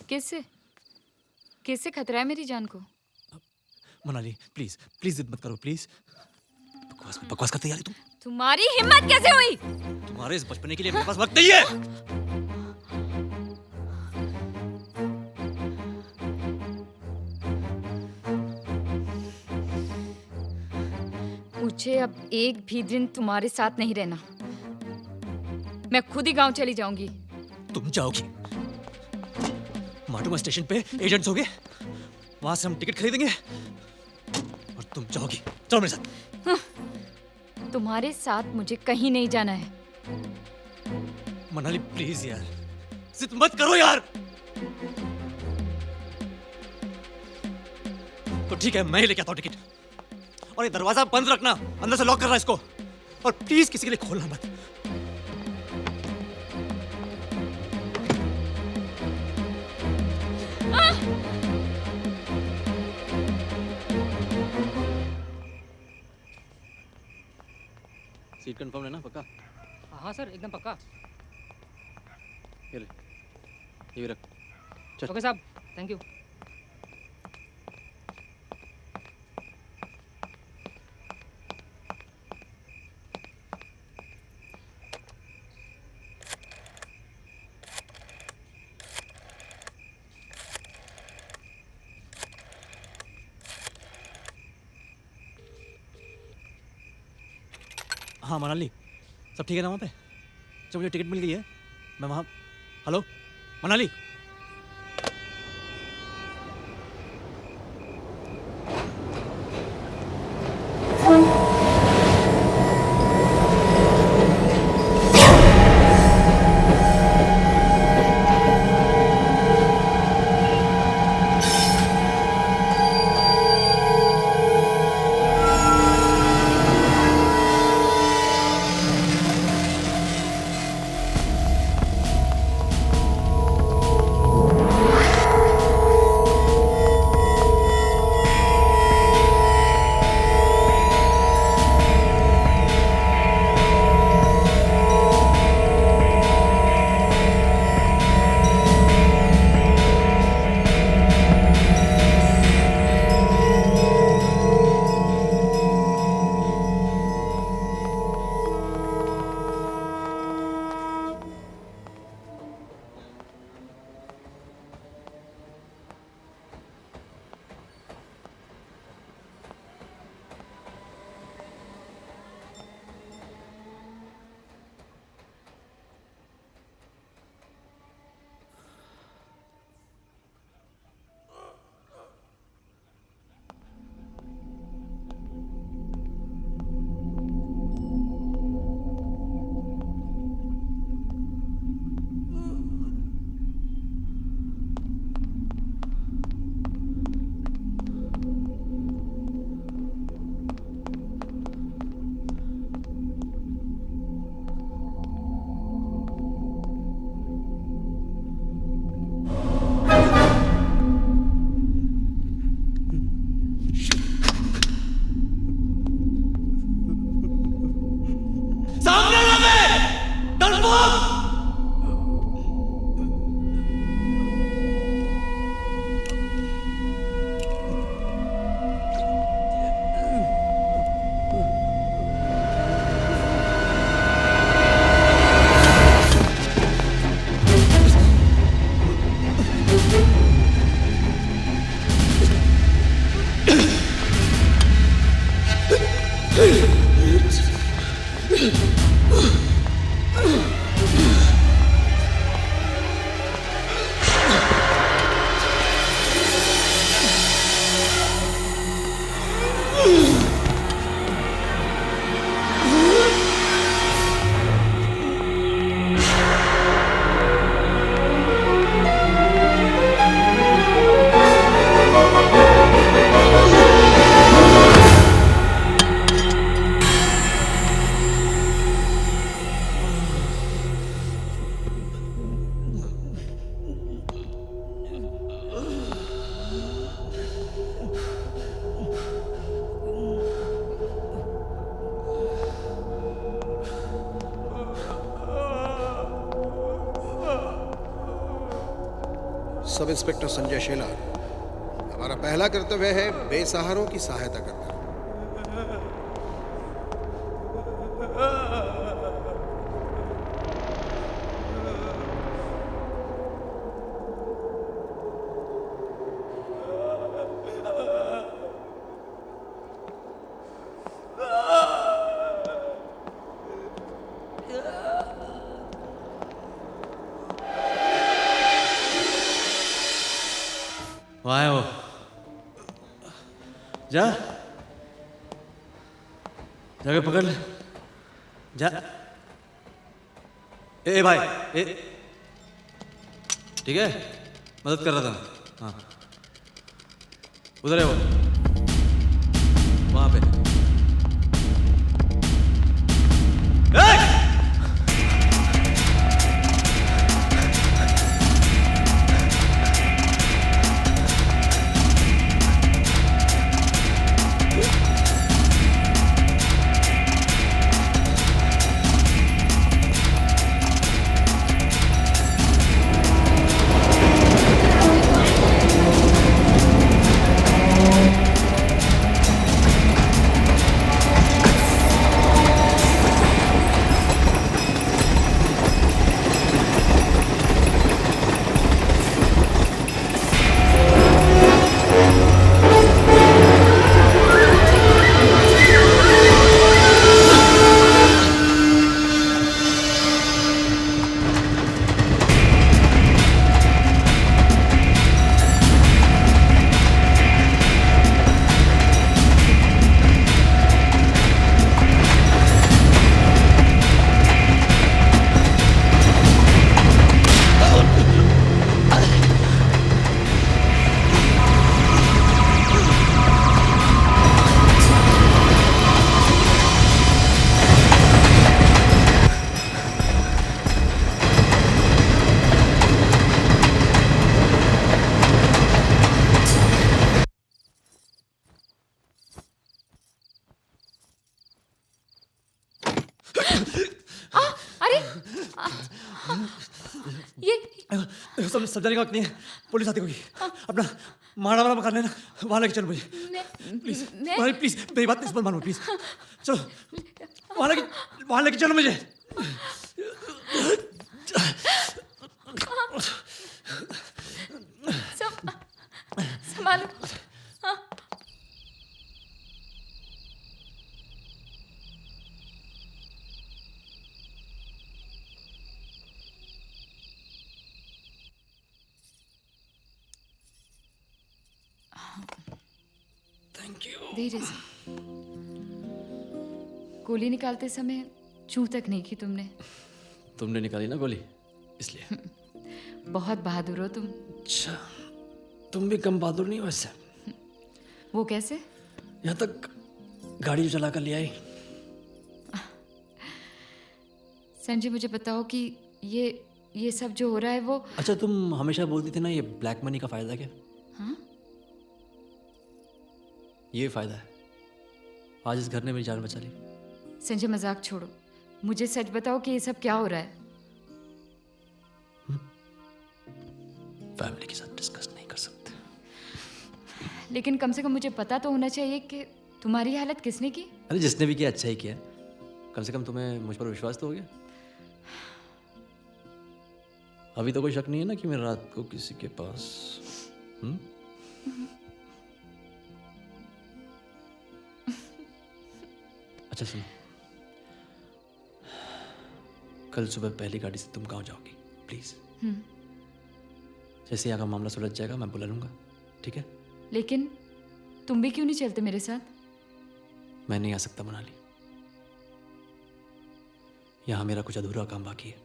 किससे किससे खतरा है मेरी जान को? मनाली प्लीज प्लीज जिद मत करो प्लीज। बकवास करते यार तुम। तुम्हारी हिम्मत कैसे हुई? तुम्हारे इस बचपने के लिए मेरे पास वक्त नहीं है। मुझे अब एक भी दिन तुम्हारे साथ नहीं रहना। मैं खुद ही गांव चली जाऊंगी। तुम जाओगी? माटुमा स्टेशन पे एजेंट्स होंगे, वहां से हम टिकट खरीदेंगे और तुम जाओगी। चलो मेरे साथ। तुम्हारे साथ मुझे कहीं नहीं जाना है। मनाली प्लीज यार, जिद मत करो यार। तो ठीक है, मैं ही लेके आता हूँ टिकट। और ये दरवाजा बंद रखना, अंदर से लॉक करना इसको। और प्लीज किसी के लिए खोलना मत। सीट कंफर्म है ना? पक्का? हाँ सर, एकदम पक्का। ये ले, ये रख। चल। ओके साहब, थैंक यू। हाँ मनाली, सब ठीक है ना वहाँ पे? जब मुझे टिकट मिल गई है, मैं वहाँ। Hello Manali. Sub inspector Sanjay Shelar, हमारा पहला कर्तव्य है बेसहारों की सहायता करना। वहाँ है वो। जा जाके पकड़ ले। जा। ए भाई ए, ठीक है, मदद कर रहा था। हाँ, उधर है वो, वहाँ पे। ये समझाने का वक्त नहीं है, पुलिस आती होगी। अपना मारा वाला मकान है ना, वहाँ लेके चलो मुझे प्लीज। प्लीज मेरी बात इस पर मानो प्लीज। चलो वहाँ लेके चलो मुझे। संभालो। Thank you. धीरे से। गोली निकालते समय छू तक नहीं की तुमने। तुमने निकाली ना गोली, इसलिए। बहुत बहादुर हो तुम। अच्छा, तुम भी कम बहादुर नहीं हो इससे। वो कैसे? यहाँ तक गाड़ी चला कर ले आई। संजय मुझे बताओ कि ये सब जो हो रहा है वो। अच्छा, तुम हमेशा बोलती थी ना ये ब्लैक मनी का फायदा क्या? हाँ? ये फायदा है। आज इस घर ने मेरी जान बचा ली। संजय मजाक छोड़ो, मुझे सच बताओ कि ये सब क्या हो रहा है। फैमिली के साथ डिस्कस नहीं कर सकते। लेकिन कम से कम मुझे पता तो होना चाहिए कि तुम्हारी हालत किसने की। अरे जिसने भी किया अच्छा ही किया। कम से कम तुम्हें मुझ पर विश्वास तो हो गया। अभी तो कोई शक नहीं है ना कि मैं रात को किसी के पास अच्छा सुनो, कल सुबह पहली गाड़ी से तुम गाँव जाओगी प्लीज़। जैसे यहाँ का मामला सुलझ जाएगा मैं बुला लूँगा, ठीक है? लेकिन तुम भी क्यों नहीं चलते मेरे साथ? मैं नहीं आ सकता मनाली, यहाँ मेरा कुछ अधूरा काम बाकी है।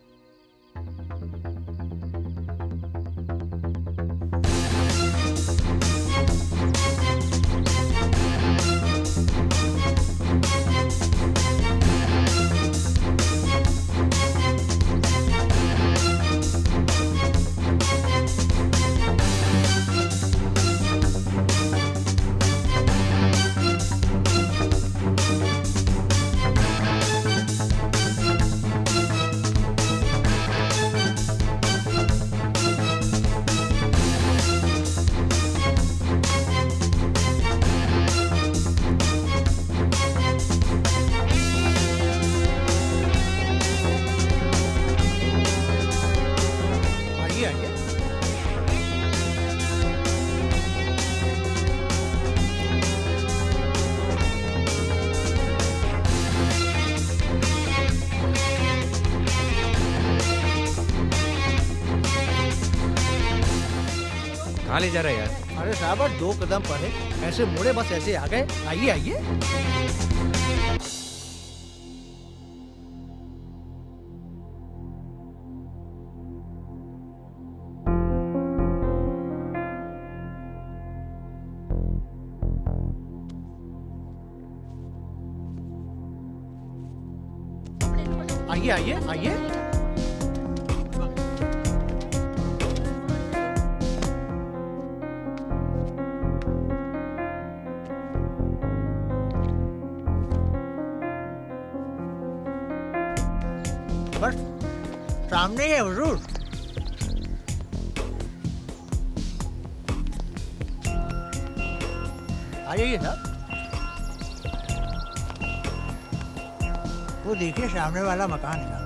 आइए आइए। कहाँ ले जा रहा है यार? अरे साहब और 2 कदम पर है, ऐसे मुड़े बस ऐसे आ गए। आइए आइए। आइए आइए आइए। बस सामने ही है हुजूर। आ जाइए साहब। वो देखिए सामने वाला मकान है।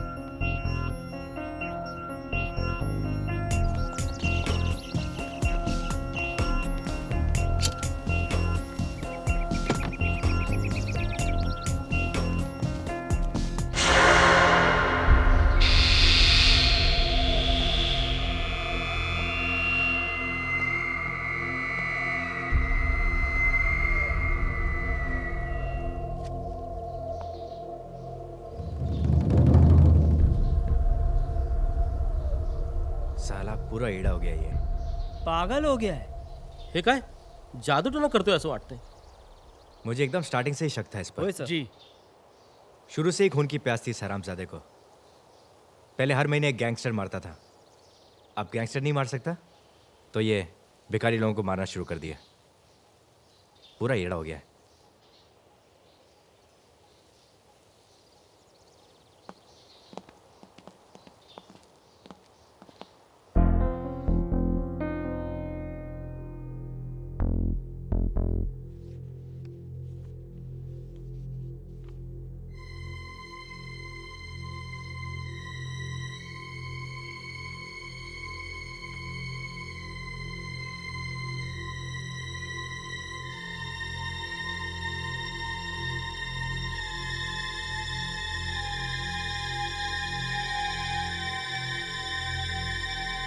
साला पूरा एड़ा हो गया ये। पागल हो गया है। हे काय जादू टोना करतोय असं वाटतंय। मुझे एकदम स्टार्टिंग से ही शक था इस पर। जी शुरू से ही खून की प्यास थी इस हरामजादे को। पहले हर महीने एक गैंगस्टर मारता था, अब गैंगस्टर नहीं मार सकता तो ये भिखारी लोगों को मारना शुरू कर दिया। पूरा एड़ा हो गया है।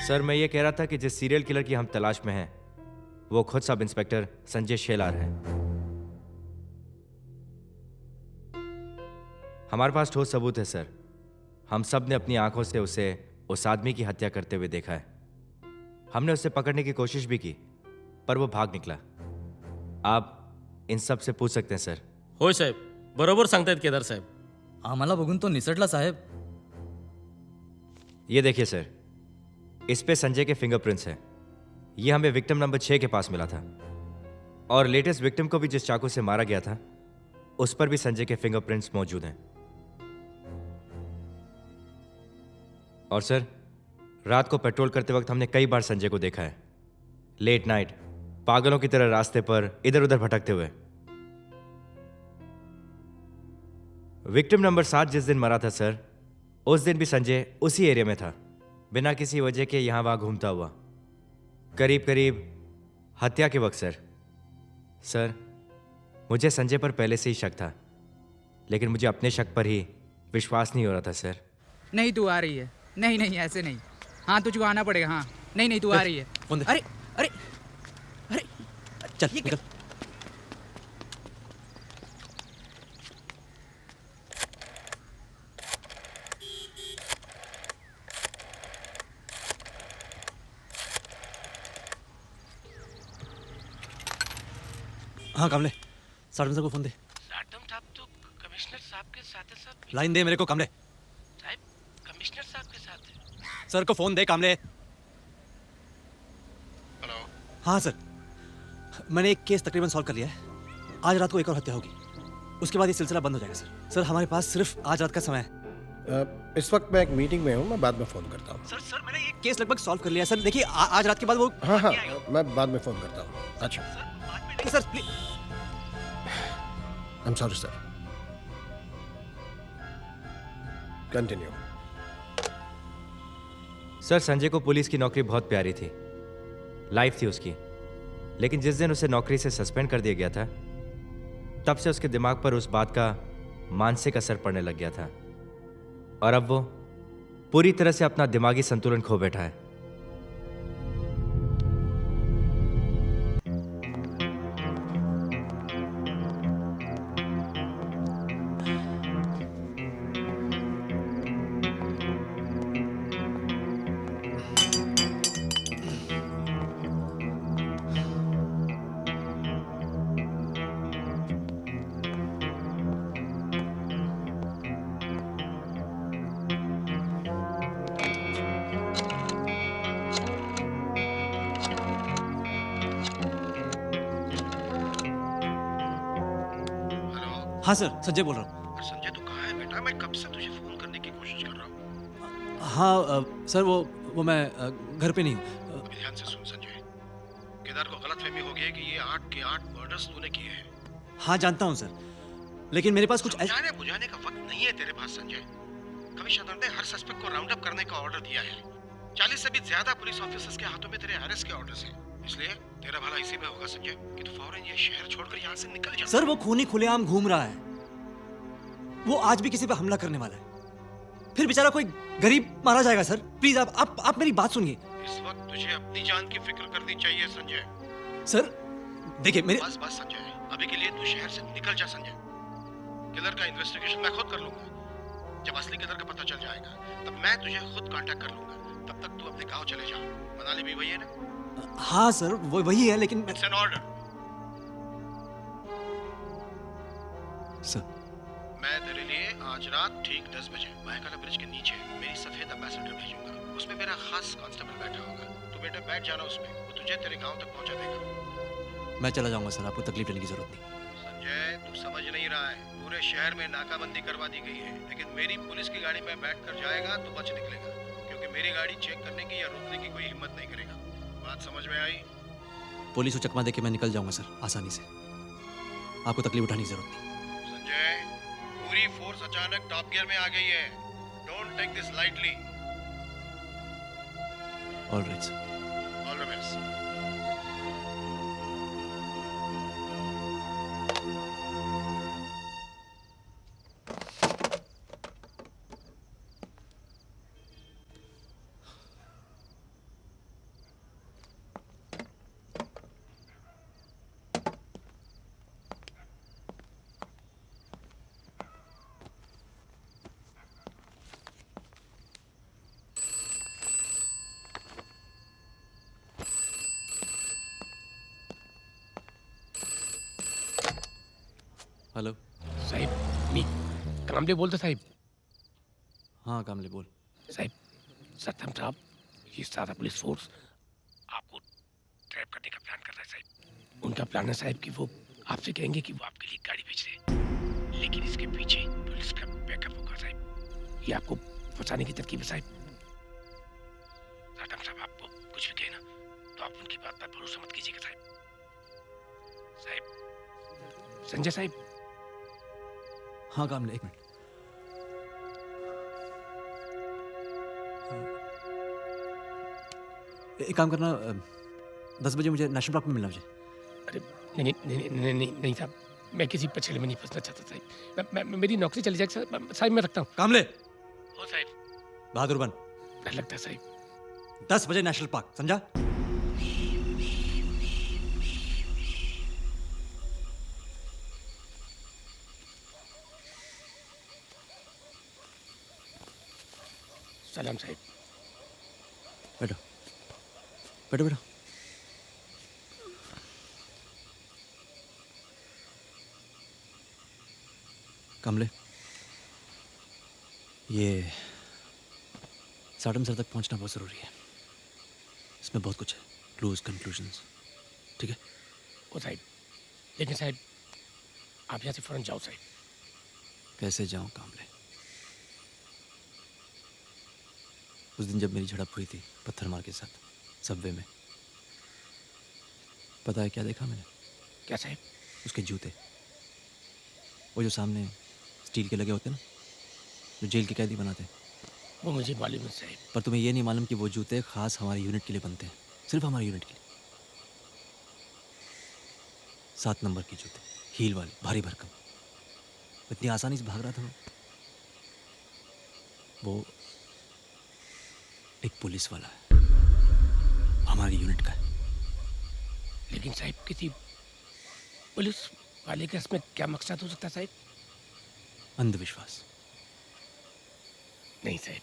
सर मैं ये कह रहा था कि जिस सीरियल किलर की हम तलाश में हैं वो खुद सब इंस्पेक्टर संजय शेलार हैं। हमारे पास ठोस सबूत है सर। हम सब ने अपनी आंखों से उसे उस आदमी की हत्या करते हुए देखा है। हमने उसे पकड़ने की कोशिश भी की पर वो भाग निकला। आप इन सब से पूछ सकते हैं सर। होय साहेब, बरोबर सांगतायत केदार साहेब। आम्हाला बघून तो निसटला साहेब। ये देखिए सर, इस पे संजय के फिंगरप्रिंट्स हैं। ये हमें विक्टिम नंबर 6 के पास मिला था और लेटेस्ट विक्टिम को भी जिस चाकू से मारा गया था उस पर भी संजय के फिंगरप्रिंट्स मौजूद हैं। और सर रात को पेट्रोल करते वक्त हमने कई बार संजय को देखा है, लेट नाइट पागलों की तरह रास्ते पर इधर उधर भटकते हुए। विक्टिम नंबर 7 जिस दिन मरा था सर, उस दिन भी संजय उसी एरिया में था, बिना किसी वजह के यहां वहां घूमता हुआ, करीब करीब हत्या के वक्त। सर मुझे संजय पर पहले से ही शक था। लेकिन मुझे अपने शक पर ही विश्वास नहीं हो रहा था सर। नहीं तू आ रही है। नहीं नहीं ऐसे नहीं। हाँ तुझको आना पड़ेगा। हाँ नहीं नहीं तू आ रही है। फोन दे। अरे अरे अरे चल निकल। हाँ कमले, सार्डम सर को फोन दे। सार्डम साहब तो कमिश्नर साहब के साथ है साहब। लाइन दे मेरे को कमले। साहब कमिश्नर साहब के साथ है। सर को फोन दे कामले। हेलो। हाँ सर, मैंने एक केस तकरीबन सॉल्व कर लिया है। आज रात को एक और हत्या होगी, उसके बाद ये सिलसिला बंद हो जाएगा सर। सर हमारे पास सिर्फ आज रात का समय है। इस वक्त मैं एक मीटिंग में हूँ, मैं बाद में फ़ोन करता हूँ। सर मैंने ये केस लगभग सॉल्व कर लिया है सर। देखिए आज रात के बाद वो हाँ हाँ मैं बाद में फ़ोन करता हूँ। अच्छा sir please. I am sorry sir. Continue. Sir Sanjay को पुलिस की नौकरी बहुत प्यारी थी, लाइफ थी उसकी। लेकिन जिस दिन उसे नौकरी से सस्पेंड कर दिया गया था, तब से उसके दिमाग पर उस बात का मानसिक असर पड़ने लग गया था और अब वो पूरी तरह से अपना दिमागी संतुलन खो बैठा है। हाँ सर, संजय बोल रहा हूँ। संजय तू कहाँ है बेटा? मैं कब से तुझे फोन करने की कोशिश कर रहा हूँ। हाँ सर वो मैं घर पे नहीं हूँ। अभी ध्यान से सुन संजय, केदार को गलतफहमी हो गई है कि ये 8 के 8 मर्डर्स तूने किए हैं। हाँ जानता हूँ सर, लेकिन मेरे पास कुछ समझाने बुझाने का वक्त नहीं है तेरे पास संजय। कमिश्नर ने हर सस्पेक्ट को राउंड अप करने का ऑर्डर दिया है। 40 से भी ज्यादा पुलिस ऑफिसर्स के हाथों में तेरे अरेस्ट के ऑर्डर्स हैं। इसलिए तेरा भला इसी में होगा संजय कि तू फौरन ये शहर छोड़कर यहाँ से निकल जा। सर वो खूनी खुलेआम घूम रहा है, वो आज भी किसी पे हमला करने वाला है। फिर बेचारा कोई गरीब मारा जाएगा सर। प्लीज आप मेरी बात सुनिए। इस वक्त तुझे अपनी जान की फिक्र करनी चाहिए संजय। सर देखिए मेरे बस संजय, अभी के लिए तू शहर से निकल जा संजय। किलर का इन्वेस्टिगेशन मैं खुद कर लूंगा। जब असली किलर का पता चल जाएगा तब मैं तुझे खुद कांटेक्ट कर लूंगा। तब तक तू अपने गांव चले जा। मनाली भी वही है ना? हाँ सर वो वही है, लेकिन इट्स एन ऑर्डर। सर मैं तेरे लिए आज रात ठीक 10 बजे महकाला ब्रिज के नीचे मेरी सफेद एम्बेसडर भेजूंगा। उसमें मेरा खास कांस्टेबल बैठा होगा। तू बेटा बैठ जाना उसमें, वो तुझे तेरे गांव तक पहुंचा देगा। मैं चला जाऊंगा सर, आपको तकलीफ लेने की जरूरत नहीं। संजय तू समझ नहीं रहा है, पूरे शहर में नाकाबंदी करवा दी गई है, लेकिन मेरी पुलिस की गाड़ी में बैठ कर जाएगा तो बच निकलेगा, क्योंकि मेरी गाड़ी चेक करने की या रोकने की कोई हिम्मत नहीं करेगा। बात समझ में आई? पुलिस को चकमा देके मैं निकल जाऊंगा सर आसानी से, आपको तकलीफ उठाने की जरूरत नहीं। संजय पूरी फोर्स अचानक टॉप गियर में आ गई है। Don't take this lightly. Alright sir. All the best. Hello साहिब, मी कामले बोलते साहिब। हाँ कामले बोल। साहिब सत्यम साहब, ये सारा पुलिस फोर्स आपको ट्रैप करने का प्लान कर रहा है साहिब। उनका प्लान है साहिब कि वो आपसे कहेंगे कि वो आपके लिए गाड़ी भेज रहे हैं, लेकिन इसके पीछे पुलिस का बैकअप होगा साहिब। ये आपको फंसाने की तरकीब है साहिब। सत्यम साहब आपको कुछ भी कहे ना तो आप उनकी बात पर भरोसा मत कीजिएगा साहिब। साहिब संजय साहिब। हाँ कामले एक मिनट। एक काम करना, 10 बजे मुझे नेशनल पार्क में मिलना मुझे। अरे नहीं साहब, मैं किसी पछड़े में नहीं फंसना चाहता साहब। मेरी नौकरी चली जाएगी साहब, मैं रखता हूँ। कामले, हो साहब। बहादुर बन। डर लगता है साहब। 10 बजे नेशनल पार्क, समझा? सलाम साहब। बैठो बैठो बैठो। कमले, ये साटम सर तक पहुंचना बहुत ज़रूरी है। इसमें बहुत कुछ है, क्लूज, कंक्लूजन्स, ठीक है? ओ साहब, लेकिन साहब आप यहाँ से फ़ौरन जाओ साहब। कैसे जाऊं कामले? उस दिन जब मेरी झड़प हुई थी पत्थर मार के साथ सबवे में, पता है क्या देखा मैंने? क्या साहब? उसके जूते, वो जो सामने स्टील के लगे होते ना, जो जेल के कैदी बनाते हैं। वो मुझे मालूम है साहब। पर तुम्हें ये नहीं मालूम कि वो जूते खास हमारे यूनिट के लिए बनते हैं, सिर्फ हमारे यूनिट के लिए। 7 नंबर के जूते, हील वाले, भारी भरकम। इतनी आसानी से भाग रहा था वो एक पुलिस वाला है, हमारी यूनिट का है। लेकिन साहब किसी पुलिस वाले का इसमें क्या मकसद हो सकता है साहब? अंधविश्वास। नहीं साहब,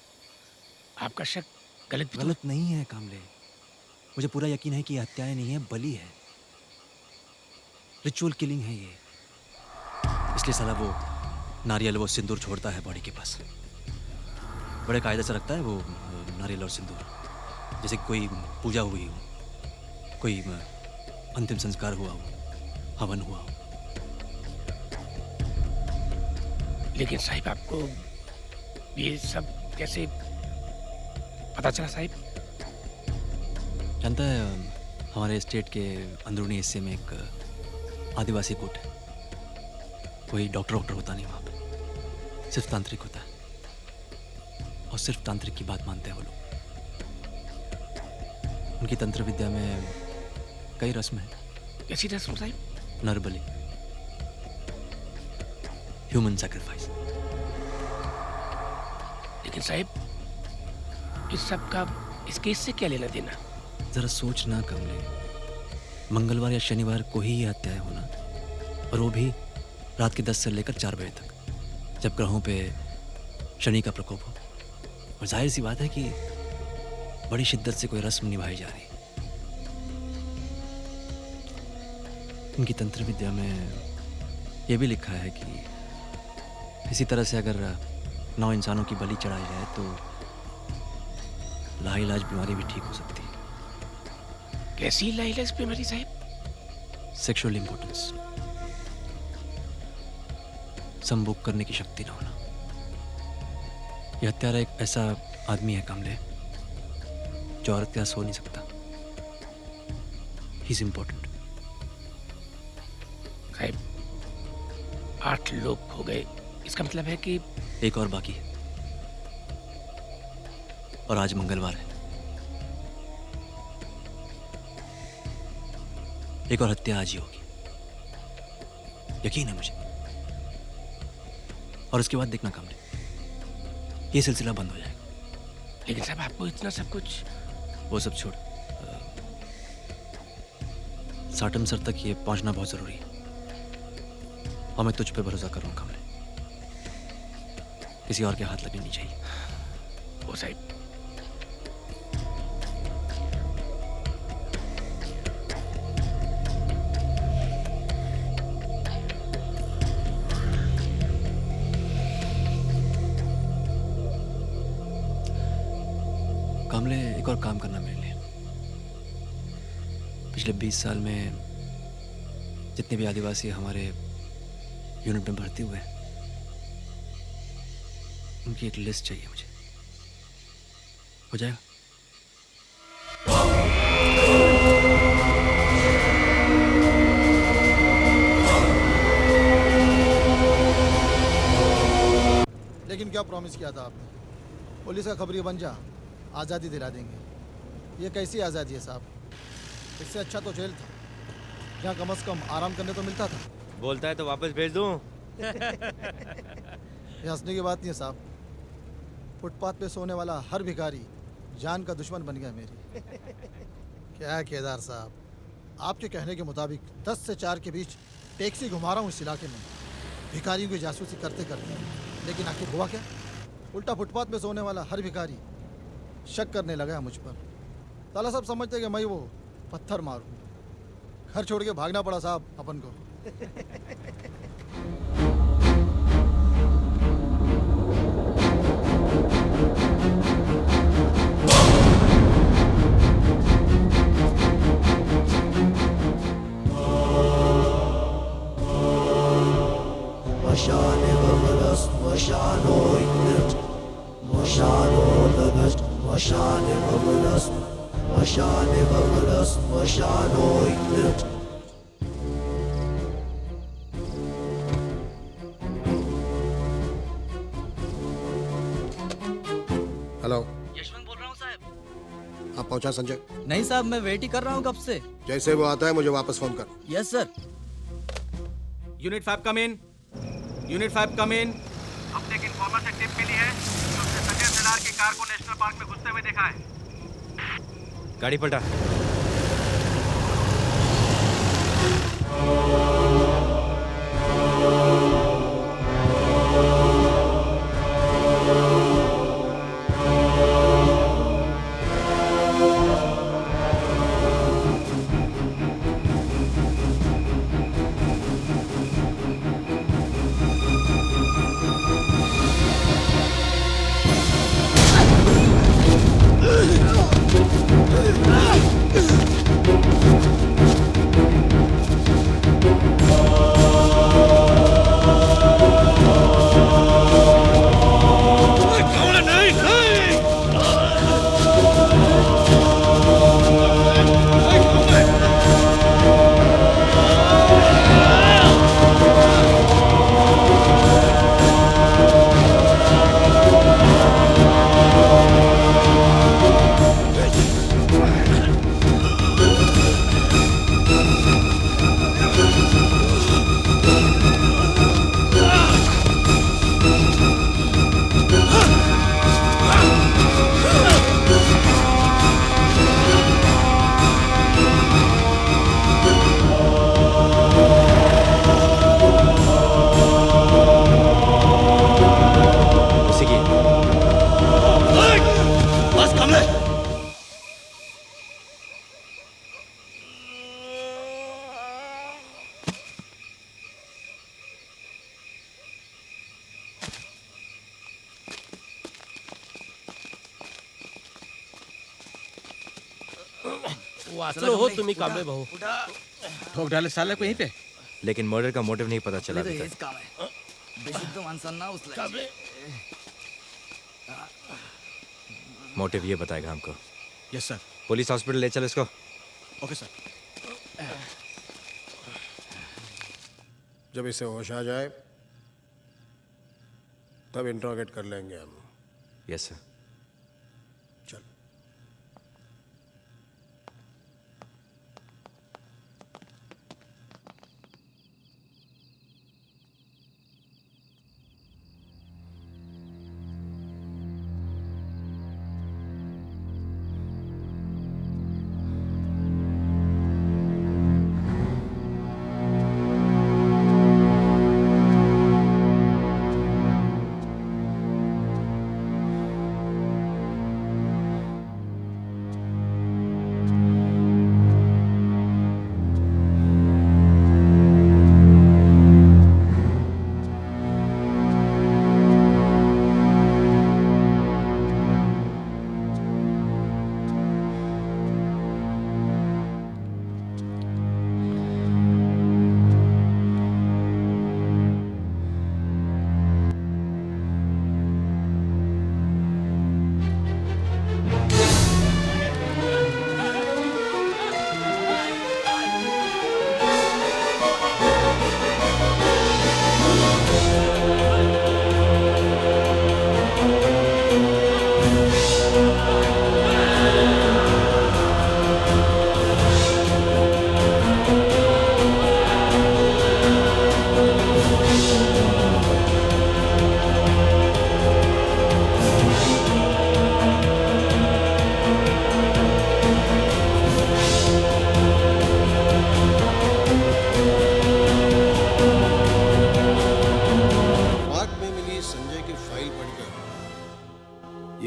आपका शक गलत नहीं है कामले। मुझे पूरा यकीन है कि ये हत्याएं नहीं है, बलि है, रिचुअल किलिंग है ये। इसलिए साला वो नारियल, वो सिंदूर छोड़ता है बॉडी के पास, बड़े कायदे से रखता है वो नारियल और सिंदूर, जैसे कोई पूजा हुई हो, कोई अंतिम संस्कार हुआ हो, हवन हुआ हो। लेकिन साहिब आपको ये सब कैसे पता चला साहिब? जानता है, हमारे स्टेट के अंदरूनी हिस्से में एक आदिवासी कोट है। कोई डॉक्टर होता नहीं वहाँ पे, सिर्फ तांत्रिक होता है, और सिर्फ तांत्रिक की बात मानते हैं वो लोग। उनकी तंत्र विद्या में कई रस्म है। कैसी रस्म साहिब? नरबली, human sacrifice. लेकिन साहिब इस सब का इस केस से क्या लेना देना? जरा सोचना कमले, मंगलवार या शनिवार को ही ये हत्याएं होना, और वो भी रात के 10 से लेकर 4 बजे तक, जब ग्रहों पे शनि का प्रकोप हो। और जाहिर सी बात है कि बड़ी शिद्दत से कोई रस्म निभाई जा रही। उनकी तंत्र विद्या में ये भी लिखा है कि इसी तरह से अगर 9 इंसानों की बलि चढ़ाई जाए तो लाइलाज बीमारी भी ठीक हो सकती है। कैसी लाइलाज बीमारी साहिब? सेक्सुअल इम्पोर्टेंस, संभोग करने की शक्ति ना होना। यह हत्यारा एक ऐसा आदमी है कमले जो औरत के साथ सो नहीं सकता। He is important. साहिब 8 लोग हो गए, इसका मतलब है कि एक और बाकी है, और आज मंगलवार है। एक और हत्या आज ही होगी, यकीन है मुझे। और उसके बाद देखना कमले, ये सिलसिला बंद हो जाएगा। लेकिन साहब आपको इतना सब कुछ, वो सब छोड़, साटम सर तक ये पहुंचना बहुत जरूरी है, और मैं तुझ पे भरोसा कर रहा हूं कमले। किसी और के हाथ लगने नहीं चाहिए। ओ साहिब, कामले, एक और काम करना मेरे लिए। पिछले 20 साल में जितने भी आदिवासी हमारे यूनिट में भर्ती हुए, उनकी एक लिस्ट चाहिए मुझे। हो जाएगा? लेकिन क्या प्रॉमिस किया था आपने? पुलिस का खबरिया बन जा, आज़ादी दिला देंगे। ये कैसी आज़ादी है साहब? इससे अच्छा तो जेल था, जहाँ कम से कम आराम करने तो मिलता था। बोलता है तो वापस भेज दूं। ये हंसने की बात नहीं है साहब। फुटपाथ पे सोने वाला हर भिखारी जान का दुश्मन बन गया मेरी। क्या है केदार साहब, आपके कहने के मुताबिक 10 से 4 के बीच टैक्सी घुमा रहा हूँ इस इलाके में भिखारियों की जासूसी करते करते, लेकिन आखिर हुआ क्या? उल्टा फुटपाथ पे सोने वाला हर भिखारी शक करने लगा है मुझ पर। साला सब समझते कि मैं वो पत्थर मारूं। घर छोड़ के भागना पड़ा साहब अपन को। हेलो, यशवंत बोल रहा हूँ साहब। आप पहुंचा संजय? नहीं साहब, मैं वेट ही कर रहा हूँ कब से। जैसे वो आता है मुझे वापस फोन कर। Yes sir. यूनिट 5 कम इन। यूनिट 5 कम इन। अपने एक इन्फॉर्मर से टिप मिली है कि उसने संजय सिलार की कार को नेशनल पार्क में घुसते हुए देखा है। गाड़ी पलटा। वाचलो हो तुम्ही कांबळे भाऊ। ठोक डाले साले को यहीं पे। लेकिन मर्डर का मोटिव नहीं पता चला अभी तक। काम आहे बेशुद्ध माणसांना उचलायचे। मोटिव ये बताएगा हमको। Yes sir. पुलिस हॉस्पिटल ले चल इसको। Okay sir. जब इसे होश आ जाए तब इंट्रोगेट कर लेंगे हम। Yes sir. चल।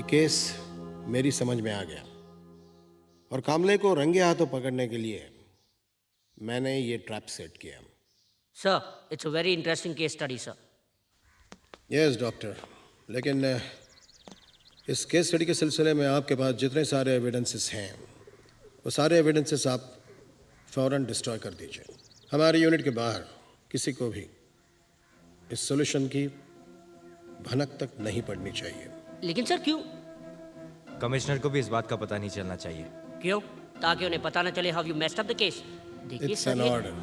केस मेरी समझ में आ गया और कामले को रंगे हाथों पकड़ने के लिए मैंने ये ट्रैप सेट किया। Sir, it's a very interesting case study, sir. Yes doctor, लेकिन इस केस स्टडी के सिलसिले में आपके पास जितने सारे एविडेंसेस हैं वो सारे एविडेंसेस आप फ़ौरन डिस्ट्रॉय कर दीजिए। हमारे यूनिट के बाहर किसी को भी इस सॉल्यूशन की भनक तक नहीं पड़नी चाहिए। लेकिन सर क्यों? कमिश्नर को भी इस बात का पता नहीं चलना चाहिए। क्यों? ताकि उन्हें पता न चले how you messed up the case. देखिए इट्स सर एन ये- ऑर्डर।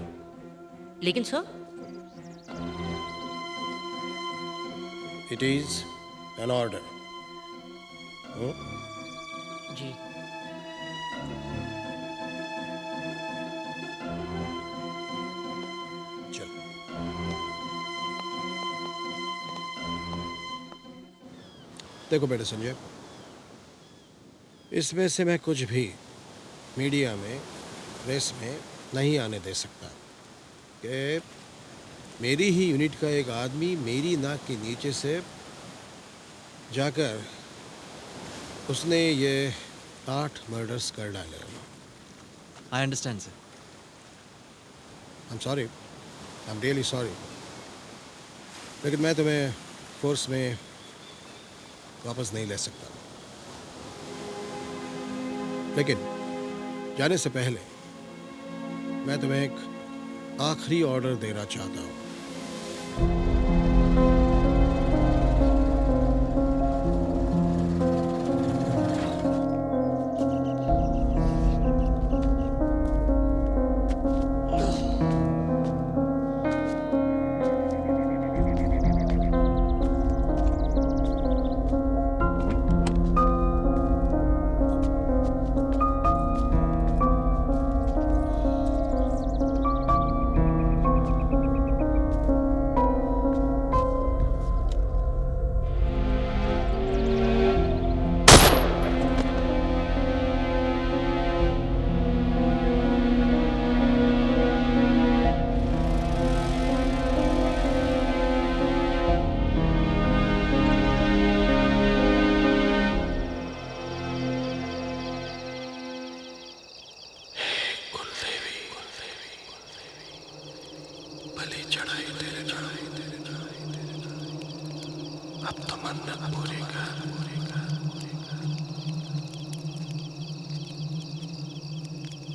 लेकिन sir it is an order. जी चल देखो बेटे संजय, इसमें से मैं कुछ भी मीडिया में प्रेस में नहीं आने दे सकता कि मेरी ही यूनिट का एक आदमी मेरी नाक के नीचे से जाकर उसने ये 8 मर्डर्स कर डाले। I understand sir. I am sorry, I am really sorry, लेकिन मैं तुम्हें फोर्स में वापस नहीं ले सकता। लेकिन जाने से पहले मैं तुम्हें एक आखिरी ऑर्डर देना चाहता हूँ।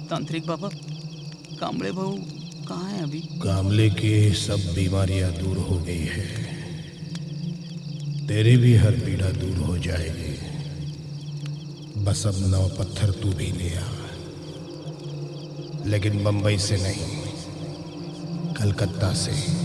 तांत्रिक बाबा, कामड़े बहू कहाँ है अभी? कामले की सब बीमारियां दूर हो गई है, तेरी भी हर पीड़ा दूर हो जाएगी। बस अब 9 पत्थर तू भी ले आ, लेकिन बंबई से नहीं, कलकत्ता से।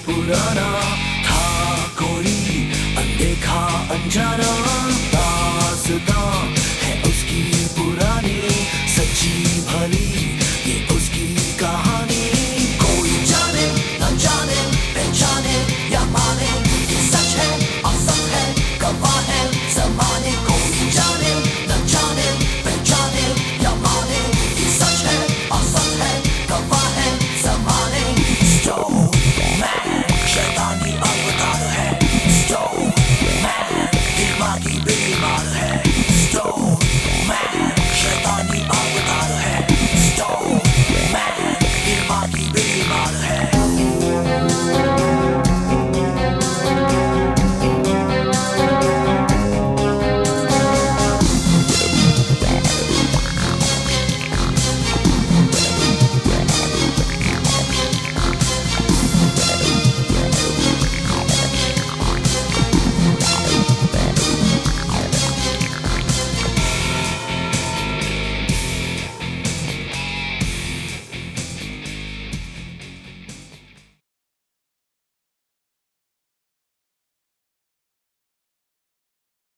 पुराना था कोई अनदेखा अनजाना दास्तां